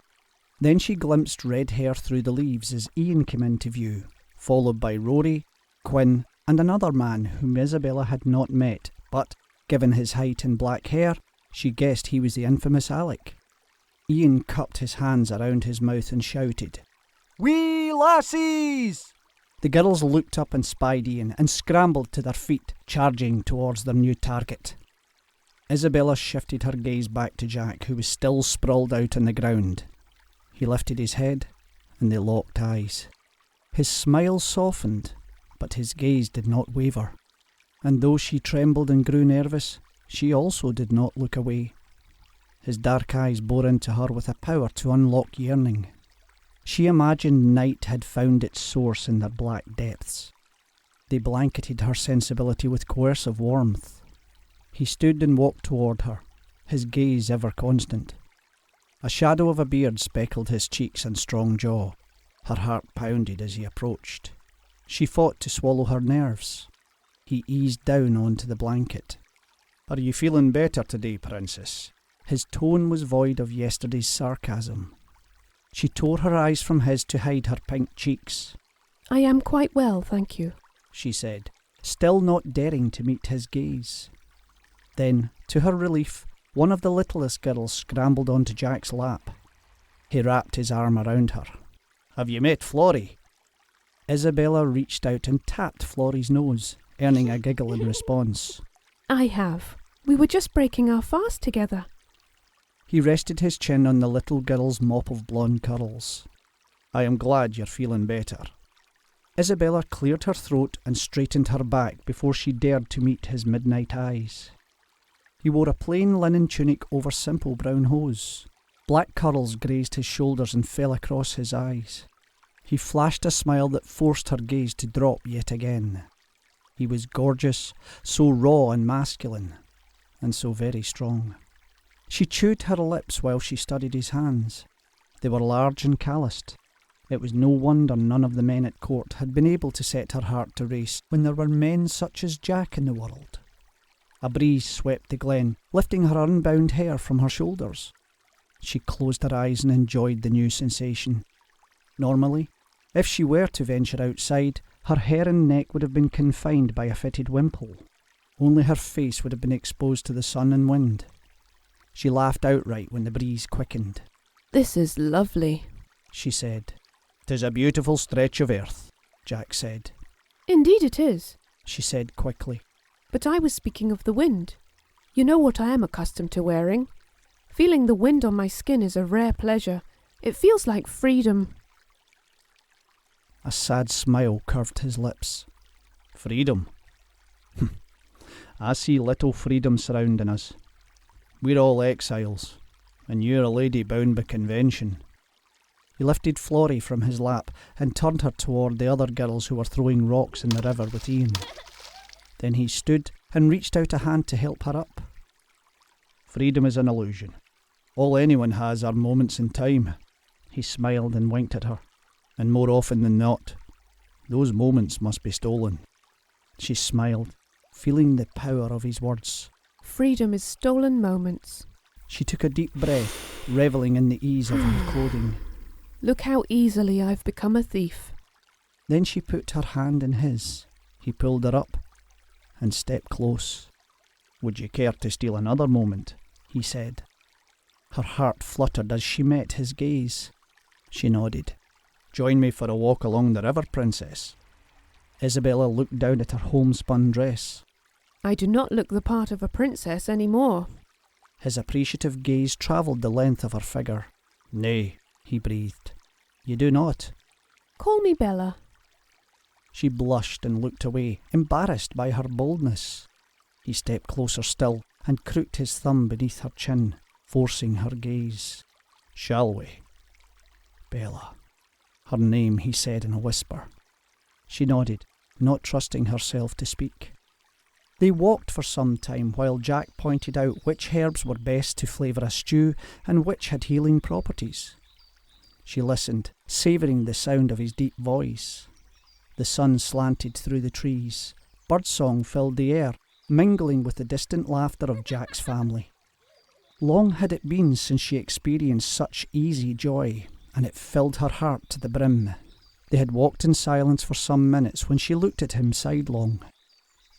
Then she glimpsed red hair through the leaves as Ian came into view, followed by Rory, Quinn, and another man whom Isabella had not met, but, given his height and black hair, she guessed he was the infamous Alec. Ian cupped his hands around his mouth and shouted, "Wee lassies!" The girls looked up and spied Ian and scrambled to their feet, charging towards their new target. Isabella shifted her gaze back to Jack, who was still sprawled out on the ground. He lifted his head, and they locked eyes. His smile softened, but his gaze did not waver. And though she trembled and grew nervous, she also did not look away. His dark eyes bore into her with a power to unlock yearning. She imagined night had found its source in their black depths. They blanketed her sensibility with coercive warmth. He stood and walked toward her, his gaze ever constant. A shadow of a beard speckled his cheeks and strong jaw. Her heart pounded as he approached. She fought to swallow her nerves. He eased down onto the blanket. "Are you feeling better today, Princess?" His tone was void of yesterday's sarcasm. She tore her eyes from his to hide her pink cheeks. "I am quite well, thank you," she said, still not daring to meet his gaze. Then, to her relief, one of the littlest girls scrambled onto Jack's lap. He wrapped his arm around her. "Have you met Florrie?" Isabella reached out and tapped Florrie's nose, earning a giggle in response. "I have. We were just breaking our fast together." He rested his chin on the little girl's mop of blonde curls. "I am glad you're feeling better." Isabella cleared her throat and straightened her back before she dared to meet his midnight eyes. He wore a plain linen tunic over simple brown hose. Black curls grazed his shoulders and fell across his eyes. He flashed a smile that forced her gaze to drop yet again. He was gorgeous, so raw and masculine, and so very strong. She chewed her lips while she studied his hands. They were large and calloused. It was no wonder none of the men at court had been able to set her heart to race when there were men such as Jack in the world. A breeze swept the glen, lifting her unbound hair from her shoulders. She closed her eyes and enjoyed the new sensation. Normally, if she were to venture outside, her hair and neck would have been confined by a fitted wimple. Only her face would have been exposed to the sun and wind. She laughed outright when the breeze quickened. "This is lovely," she said. "'Tis a beautiful stretch of earth," Jack said. "Indeed it is," she said quickly. "But I was speaking of the wind. You know what I am accustomed to wearing. Feeling the wind on my skin is a rare pleasure. It feels like freedom." A sad smile curved his lips. Freedom? I see little freedom surrounding us. We're all exiles, and you're a lady bound by convention. He lifted Florrie from his lap and turned her toward the other girls who were throwing rocks in the river with Ian. Then he stood and reached out a hand to help her up. Freedom is an illusion. All anyone has are moments in time. He smiled and winked at her. And more often than not, those moments must be stolen. She smiled, feeling the power of his words. Freedom is stolen moments. She took a deep breath, revelling in the ease of her clothing. Look how easily I've become a thief. Then she put her hand in his. He pulled her up and stepped close. Would you care to steal another moment? He said. Her heart fluttered as she met his gaze. She nodded. Join me for a walk along the river, Princess. Isabella looked down at her homespun dress. I do not look the part of a princess any more. His appreciative gaze travelled the length of her figure. Nay, he breathed. You do not. Call me Bella. She blushed and looked away, embarrassed by her boldness. He stepped closer still and crooked his thumb beneath her chin, forcing her gaze. Shall we? Bella. Her name, he said in a whisper. She nodded, not trusting herself to speak. They walked for some time while Jack pointed out which herbs were best to flavour a stew and which had healing properties. She listened, savouring the sound of his deep voice. The sun slanted through the trees. Birdsong filled the air, mingling with the distant laughter of Jack's family. Long had it been since she experienced such easy joy, and it filled her heart to the brim. They had walked in silence for some minutes when she looked at him sidelong.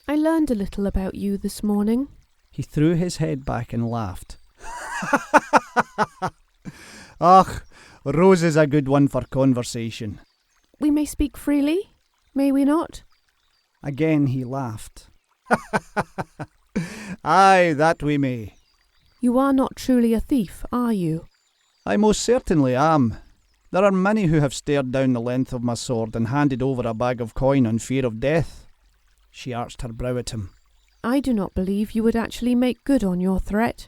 I learned a little about you this morning. He threw his head back and laughed. Ach, Rose is a good one for conversation. We may speak freely, may we not? Again he laughed. Aye, that we may. You are not truly a thief, are you? I most certainly am. There are many who have stared down the length of my sword and handed over a bag of coin on fear of death. She arched her brow at him. I do not believe you would actually make good on your threat.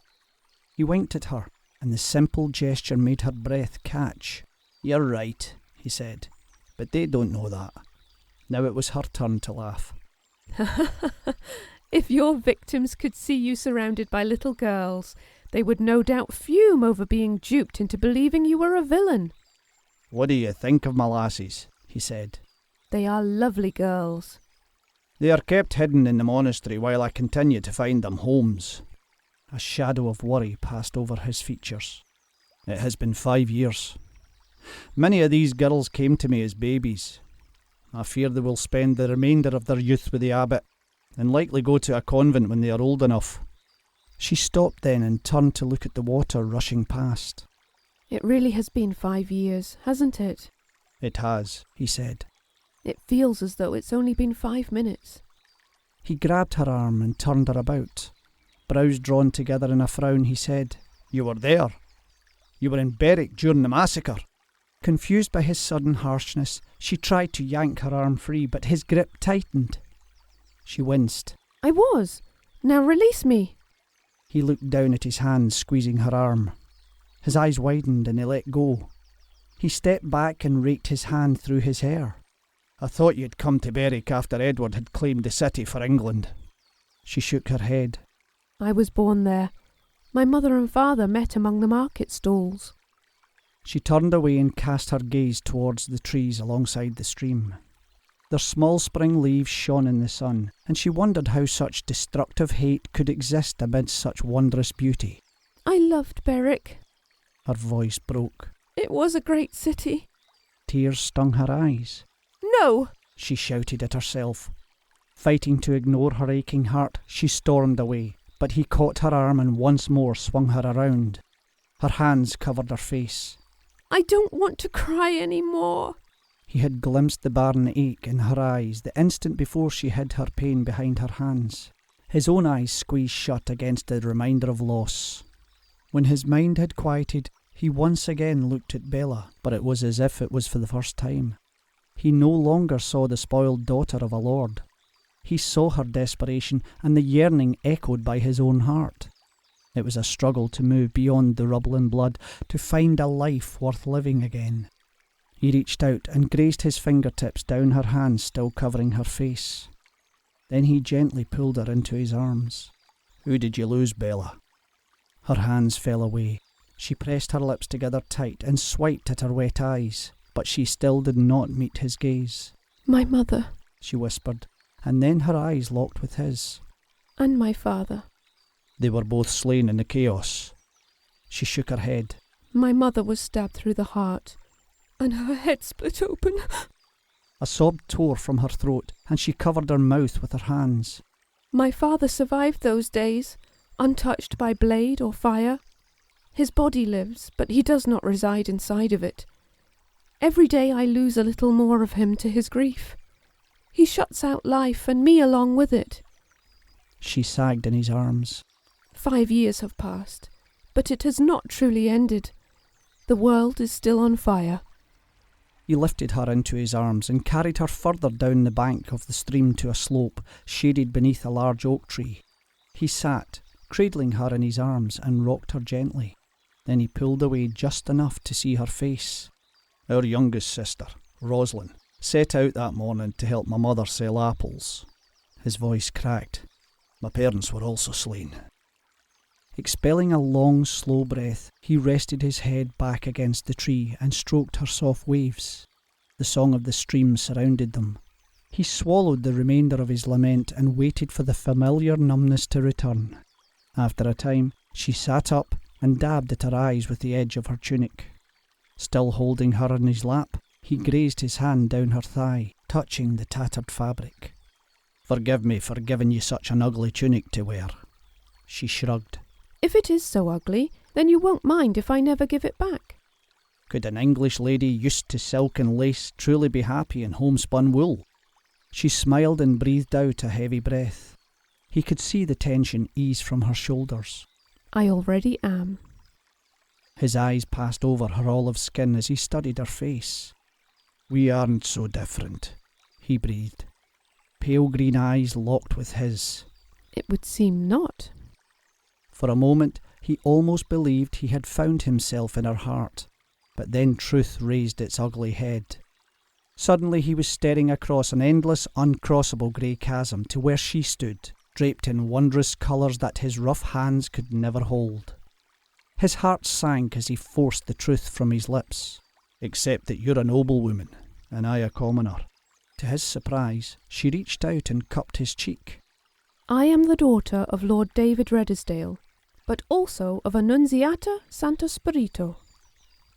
He winked at her, and the simple gesture made her breath catch. You're right, he said, but they don't know that. Now it was her turn to laugh. If your victims could see you surrounded by little girls, they would no doubt fume over being duped into believing you were a villain. What do you think of my lassies? He said. They are lovely girls. They are kept hidden in the monastery while I continue to find them homes. A shadow of worry passed over his features. It has been 5 years. Many of these girls came to me as babies. I fear they will spend the remainder of their youth with the abbot, and likely go to a convent when they are old enough. She stopped then and turned to look at the water rushing past. It really has been 5 years, hasn't it? It has, he said. It feels as though it's only been 5 minutes. He grabbed her arm and turned her about. Brows drawn together in a frown, he said, You were there. You were in Berwick during the massacre. Confused by his sudden harshness, she tried to yank her arm free, but his grip tightened. She winced. I was. Now release me. He looked down at his hand, squeezing her arm. His eyes widened and he let go. He stepped back and raked his hand through his hair. I thought you'd come to Berwick after Edward had claimed the city for England. She shook her head. I was born there. My mother and father met among the market stalls. She turned away and cast her gaze towards the trees alongside the stream. Their small spring leaves shone in the sun, and she wondered how such destructive hate could exist amidst such wondrous beauty. I loved Berwick. Her voice broke. It was a great city. Tears stung her eyes. No! She shouted at herself. Fighting to ignore her aching heart, she stormed away, but he caught her arm and once more swung her around. Her hands covered her face. I don't want to cry any more. He had glimpsed the barren ache in her eyes the instant before she hid her pain behind her hands. His own eyes squeezed shut against the reminder of loss. When his mind had quieted, he once again looked at Bella, but it was as if it was for the first time. He no longer saw the spoiled daughter of a lord. He saw her desperation and the yearning echoed by his own heart. It was a struggle to move beyond the rubble and blood, to find a life worth living again. He reached out and grazed his fingertips down her hands still covering her face. Then he gently pulled her into his arms. "Who did you lose, Bella?" Her hands fell away. She pressed her lips together tight and swiped at her wet eyes, but she still did not meet his gaze. "My mother," she whispered, and then her eyes locked with his. "and my father." "They were both slain in the chaos." She shook her head. "My mother was stabbed through the heart, and her head split open." A sob tore from her throat, and she covered her mouth with her hands. "My father survived those days, untouched by blade or fire. His body lives, but he does not reside inside of it. Every day I lose a little more of him to his grief. He shuts out life and me along with it." She sagged in his arms. 5 years have passed, but it has not truly ended. The world is still on fire." He lifted her into his arms and carried her further down the bank of the stream to a slope shaded beneath a large oak tree. He sat, cradling her in his arms, and rocked her gently. Then he pulled away just enough to see her face. "Our youngest sister, Roslyn, set out that morning to help my mother sell apples." His voice cracked. "My parents were also slain." Expelling a long, slow breath, he rested his head back against the tree and stroked her soft waves. The song of the stream surrounded them. He swallowed the remainder of his lament and waited for the familiar numbness to return. After a time, she sat up and dabbed at her eyes with the edge of her tunic. Still holding her in his lap, he grazed his hand down her thigh, touching the tattered fabric. "Forgive me for giving you such an ugly tunic to wear." She shrugged. "If it is so ugly, then you won't mind if I never give it back." "Could an English lady used to silk and lace truly be happy in homespun wool?" She smiled and breathed out a heavy breath. He could see the tension ease from her shoulders. "I already am." His eyes passed over her olive skin as he studied her face. "We aren't so different," he breathed. Pale green eyes locked with his. "It would seem not." For a moment, he almost believed he had found himself in her heart, but then truth raised its ugly head. Suddenly he was staring across an endless, uncrossable grey chasm to where she stood, draped in wondrous colours that his rough hands could never hold. His heart sank as he forced the truth from his lips. "Except that you're a noble woman, and I a commoner." To his surprise, she reached out and cupped his cheek. "I am the daughter of Lord David Redesdale, but also of Annunziata Santo Spirito."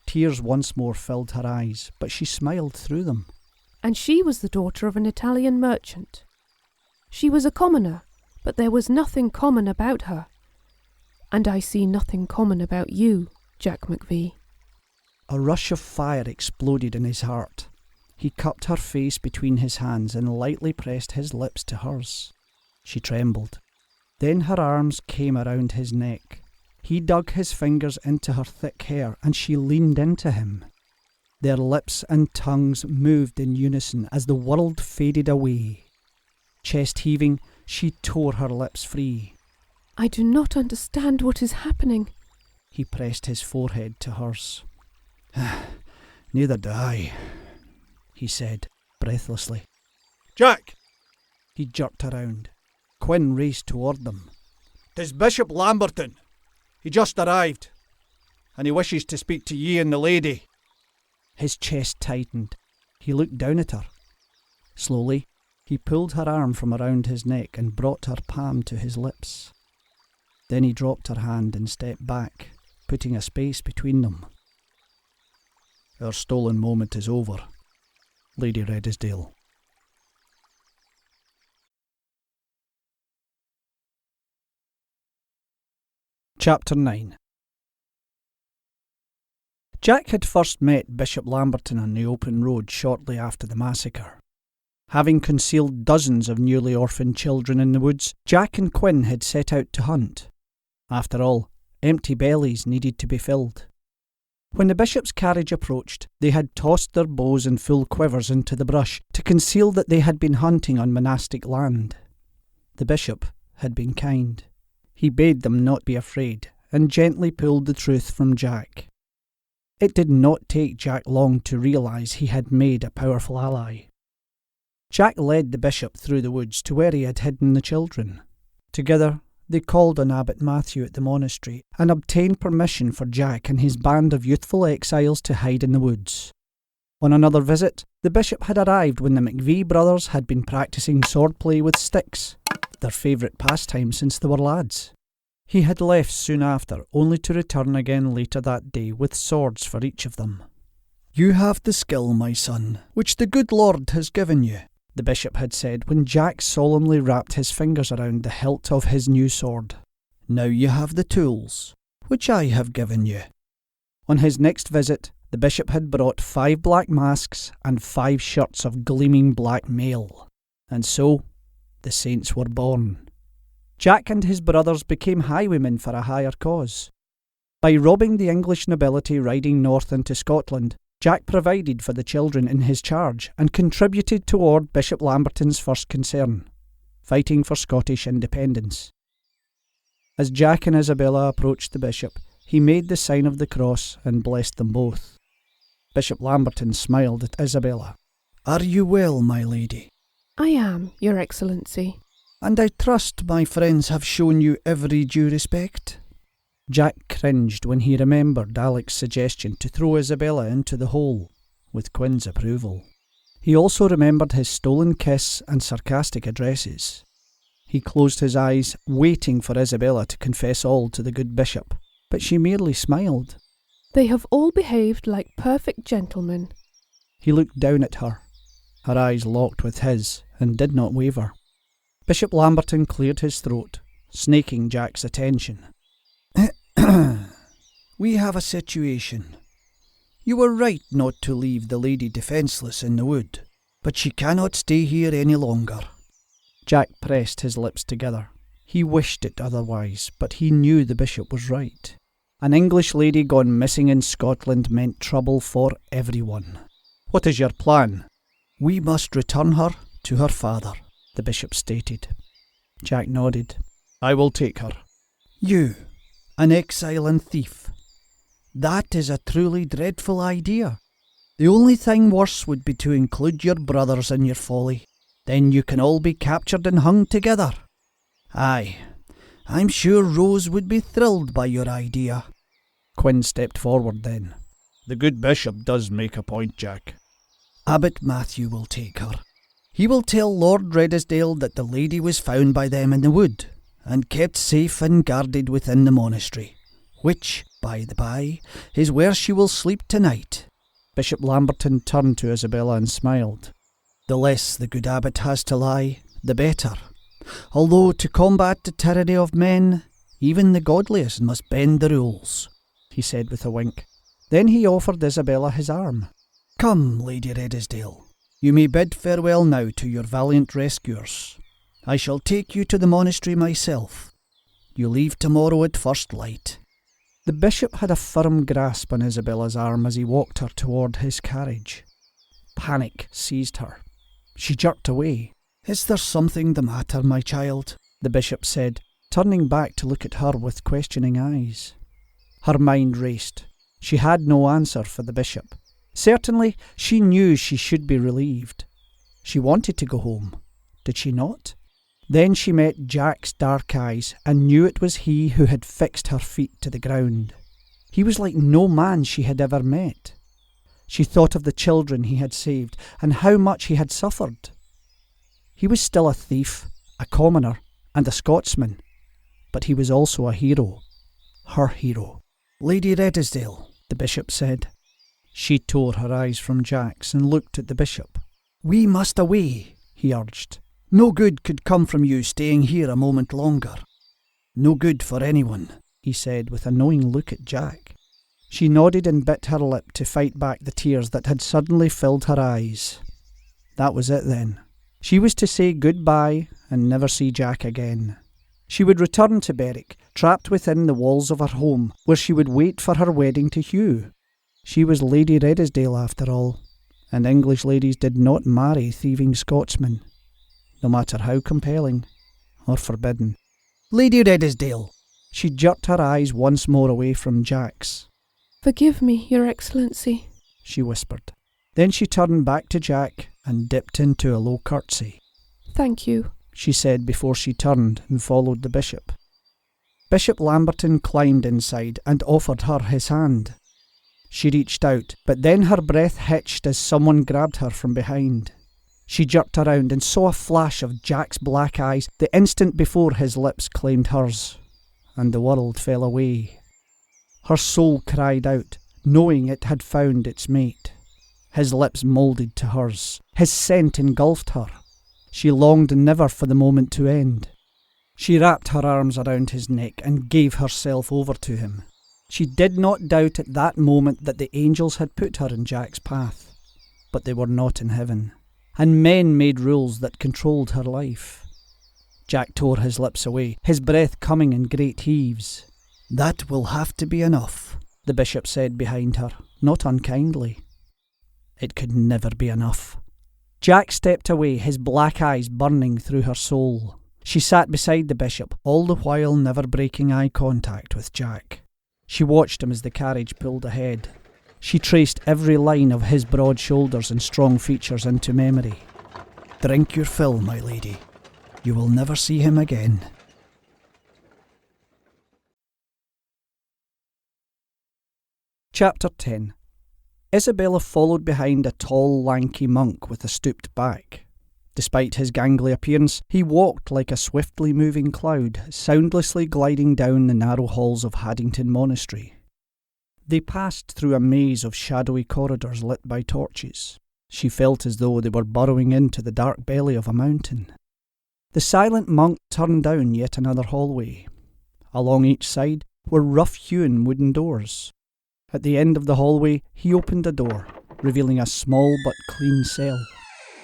Tears once more filled her eyes, but she smiled through them. "And she was the daughter of an Italian merchant. She was a commoner, but there was nothing common about her. And I see nothing common about you, Jack MacVie." A rush of fire exploded in his heart. He cupped her face between his hands and lightly pressed his lips to hers. She trembled. Then her arms came around his neck. He dug his fingers into her thick hair and she leaned into him. Their lips and tongues moved in unison as the world faded away. Chest heaving, she tore her lips free. "I do not understand what is happening." He pressed his forehead to hers. "Neither do I," he said, breathlessly. "Jack!" He jerked around. Quinn raced toward them. "'Tis Bishop Lamberton. He just arrived, and he wishes to speak to ye and the lady." His chest tightened. He looked down at her. Slowly, he pulled her arm from around his neck and brought her palm to his lips. Then he dropped her hand and stepped back, putting a space between them. "Our stolen moment is over, Lady Redesdale." Chapter 9. Jack had first met Bishop Lamberton on the open road shortly after the massacre. Having concealed dozens of newly orphaned children in the woods, Jack and Quinn had set out to hunt. After all, empty bellies needed to be filled. When the bishop's carriage approached, they had tossed their bows and full quivers into the brush to conceal that they had been hunting on monastic land. The bishop had been kind. He bade them not be afraid and gently pulled the truth from Jack. It did not take Jack long to realise he had made a powerful ally. Jack led the bishop through the woods to where he had hidden the children. Together, they called on Abbot Matthew at the monastery and obtained permission for Jack and his band of youthful exiles to hide in the woods. On another visit, the bishop had arrived when the MacVie brothers had been practising swordplay with sticks, their favourite pastime since they were lads. He had left soon after, only to return again later that day with swords for each of them. "You have the skill, my son, which the good Lord has given you," the bishop had said when Jack solemnly wrapped his fingers around the hilt of his new sword. "Now you have the tools, which I have given you." On his next visit, the bishop had brought 5 black masks and 5 shirts of gleaming black mail. And so, the saints were born. Jack and his brothers became highwaymen for a higher cause. By robbing the English nobility riding north into Scotland, Jack provided for the children in his charge and contributed toward Bishop Lamberton's first concern, fighting for Scottish independence. As Jack and Isabella approached the bishop, he made the sign of the cross and blessed them both. Bishop Lamberton smiled at Isabella. "Are you well, my lady?" "I am, Your Excellency." "And I trust my friends have shown you every due respect?" Jack cringed when he remembered Alec's suggestion to throw Isabella into the hole, with Quin's approval. He also remembered his stolen kiss and sarcastic addresses. He closed his eyes, waiting for Isabella to confess all to the good bishop, but she merely smiled. "They have all behaved like perfect gentlemen." He looked down at her. Her eyes locked with his and did not waver. Bishop Lamberton cleared his throat, snaking Jack's attention. "We have a situation. You were right not to leave the lady defenceless in the wood, but she cannot stay here any longer." Jack pressed his lips together. He wished it otherwise, but he knew the bishop was right. An English lady gone missing in Scotland meant trouble for everyone. "What is your plan?" "We must return her to her father," the bishop stated. Jack nodded. "I will take her." "You, an exile and thief. That is a truly dreadful idea. The only thing worse would be to include your brothers in your folly. Then you can all be captured and hung together. Aye, I'm sure Rose would be thrilled by your idea." Quin stepped forward then. "The good bishop does make a point, Jack." "Abbot Matthew will take her. He will tell Lord Redesdale that the lady was found by them in the wood, and kept safe and guarded within the monastery, which, by the by, is where she will sleep tonight." Bishop Lamberton turned to Isabella and smiled. "The less the good abbot has to lie, the better. Although to combat the tyranny of men, even the godliest must bend the rules," he said with a wink. Then he offered Isabella his arm. "Come, Lady Redesdale. You may bid farewell now to your valiant rescuers. I shall take you to the monastery myself. You leave tomorrow at first light." The bishop had a firm grasp on Isabella's arm as he walked her toward his carriage. Panic seized her. She jerked away. "Is there something the matter, my child?" the bishop said, turning back to look at her with questioning eyes. Her mind raced. She had no answer for the bishop. Certainly, she knew she should be relieved. She wanted to go home. Did she not? Then she met Jack's dark eyes and knew it was he who had fixed her feet to the ground. He was like no man she had ever met. She thought of the children he had saved and how much he had suffered. He was still a thief, a commoner, and a Scotsman, but he was also a hero. Her hero. "Lady Redesdale," the bishop said. She tore her eyes from Jack's and looked at the bishop. "We must away," he urged. "No good could come from you staying here a moment longer." "No good for anyone," he said with a knowing look at Jack. She nodded and bit her lip to fight back the tears that had suddenly filled her eyes. That was it then. She was to say goodbye and never see Jack again. She would return to Berwick, trapped within the walls of her home, where she would wait for her wedding to Hugh. She was Lady Redesdale after all, and English ladies did not marry thieving Scotsmen, no matter how compelling or forbidden. "Lady Redesdale!" She jerked her eyes once more away from Jack's. "Forgive me, Your Excellency," she whispered. Then she turned back to Jack and dipped into a low curtsy. "Thank you," she said before she turned and followed the bishop. Bishop Lamberton climbed inside and offered her his hand. She reached out, but then her breath hitched as someone grabbed her from behind. She jerked around and saw a flash of Jack's black eyes the instant before his lips claimed hers, and the world fell away. Her soul cried out, knowing it had found its mate. His lips moulded to hers. His scent engulfed her. She longed never for the moment to end. She wrapped her arms around his neck and gave herself over to him. She did not doubt at that moment that the angels had put her in Jack's path, but they were not in heaven, and men made rules that controlled her life. Jack tore his lips away, his breath coming in great heaves. "That will have to be enough," the bishop said behind her, not unkindly. It could never be enough. Jack stepped away, his black eyes burning through her soul. She sat beside the bishop, all the while never breaking eye contact with Jack. She watched him as the carriage pulled ahead. She traced every line of his broad shoulders and strong features into memory. "Drink your fill, my lady. You will never see him again." Chapter 10. Isabella followed behind a tall, lanky monk with a stooped back. Despite his gangly appearance, he walked like a swiftly moving cloud, soundlessly gliding down the narrow halls of Haddington Monastery. They passed through a maze of shadowy corridors lit by torches. She felt as though they were burrowing into the dark belly of a mountain. The silent monk turned down yet another hallway. Along each side were rough-hewn wooden doors. At the end of the hallway, he opened a door, revealing a small but clean cell.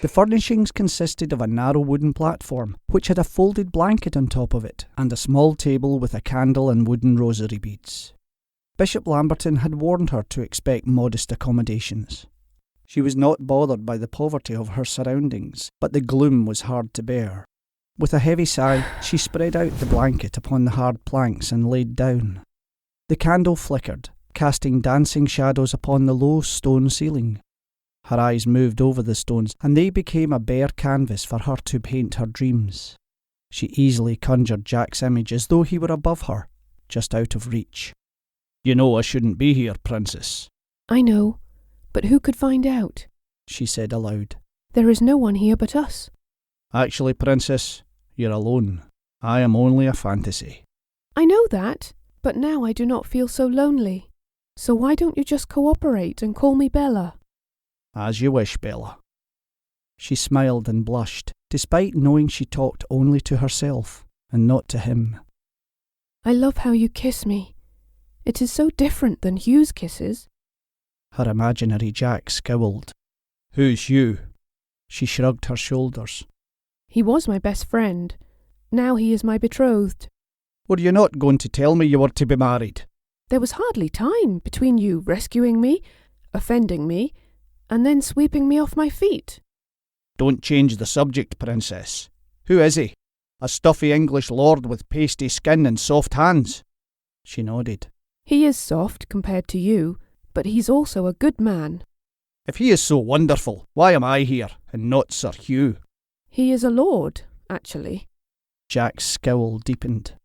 The furnishings consisted of a narrow wooden platform, which had a folded blanket on top of it, and a small table with a candle and wooden rosary beads. Bishop Lamberton had warned her to expect modest accommodations. She was not bothered by the poverty of her surroundings, but the gloom was hard to bear. With a heavy sigh, she spread out the blanket upon the hard planks and laid down. The candle flickered, casting dancing shadows upon the low stone ceiling. Her eyes moved over the stones, and they became a bare canvas for her to paint her dreams. She easily conjured Jack's image as though he were above her, just out of reach. "You know I shouldn't be here, Princess." "I know, but who could find out?" she said aloud. "There is no one here but us." "Actually, Princess, you're alone. I am only a fantasy." "I know that, but now I do not feel so lonely. So why don't you just cooperate and call me Bella?" "As you wish, Bella." She smiled and blushed, despite knowing she talked only to herself and not to him. "I love how you kiss me. It is so different than Hugh's kisses." Her imaginary Jack scowled. "Who's Hugh?" She shrugged her shoulders. "He was my best friend. Now he is my betrothed." "Were you not going to tell me you were to be married?" "There was hardly time between you rescuing me, offending me, and then sweeping me off my feet." "Don't change the subject, Princess. Who is he? A stuffy English lord with pasty skin and soft hands?" She nodded. "He is soft compared to you, but he's also a good man." "If he is so wonderful, why am I here and not Sir Hugh?" "He is a lord, actually." Jack's scowl deepened.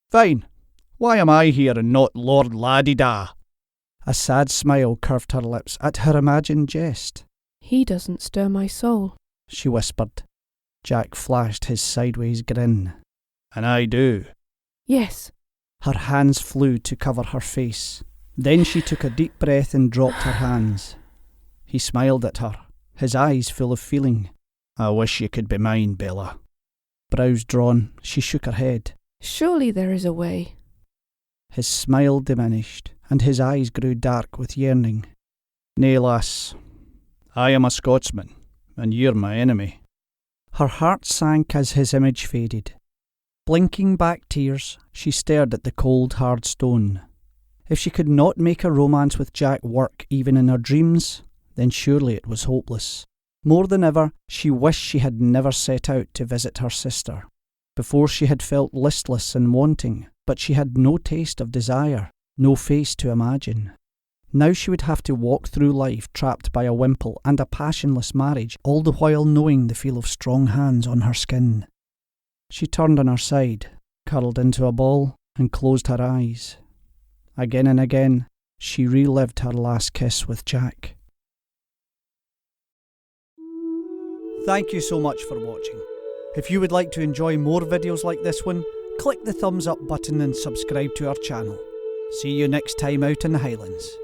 "Fine. Why am I here and not Lord Laddie-da?" A sad smile curved her lips at her imagined jest. "He doesn't stir my soul," she whispered. Jack flashed his sideways grin. "And I do." "Yes." Her hands flew to cover her face. Then she took a deep breath and dropped her hands. He smiled at her, his eyes full of feeling. "I wish you could be mine, Bella." Brows drawn, she shook her head. "Surely there is a way." His smile diminished, and his eyes grew dark with yearning. "Nay, lass, I am a Scotsman, and you're my enemy." Her heart sank as his image faded. Blinking back tears, she stared at the cold, hard stone. If she could not make a romance with Jack work even in her dreams, then surely it was hopeless. More than ever, she wished she had never set out to visit her sister. Before she had felt listless and wanting, but she had no taste of desire, no face to imagine. Now she would have to walk through life trapped by a wimple and a passionless marriage, all the while knowing the feel of strong hands on her skin. She turned on her side, curled into a ball, and closed her eyes. Again and again, she relived her last kiss with Jack. Thank you so much for watching. If you would like to enjoy more videos like this one, click the thumbs up button and subscribe to our channel. See you next time out in the Highlands.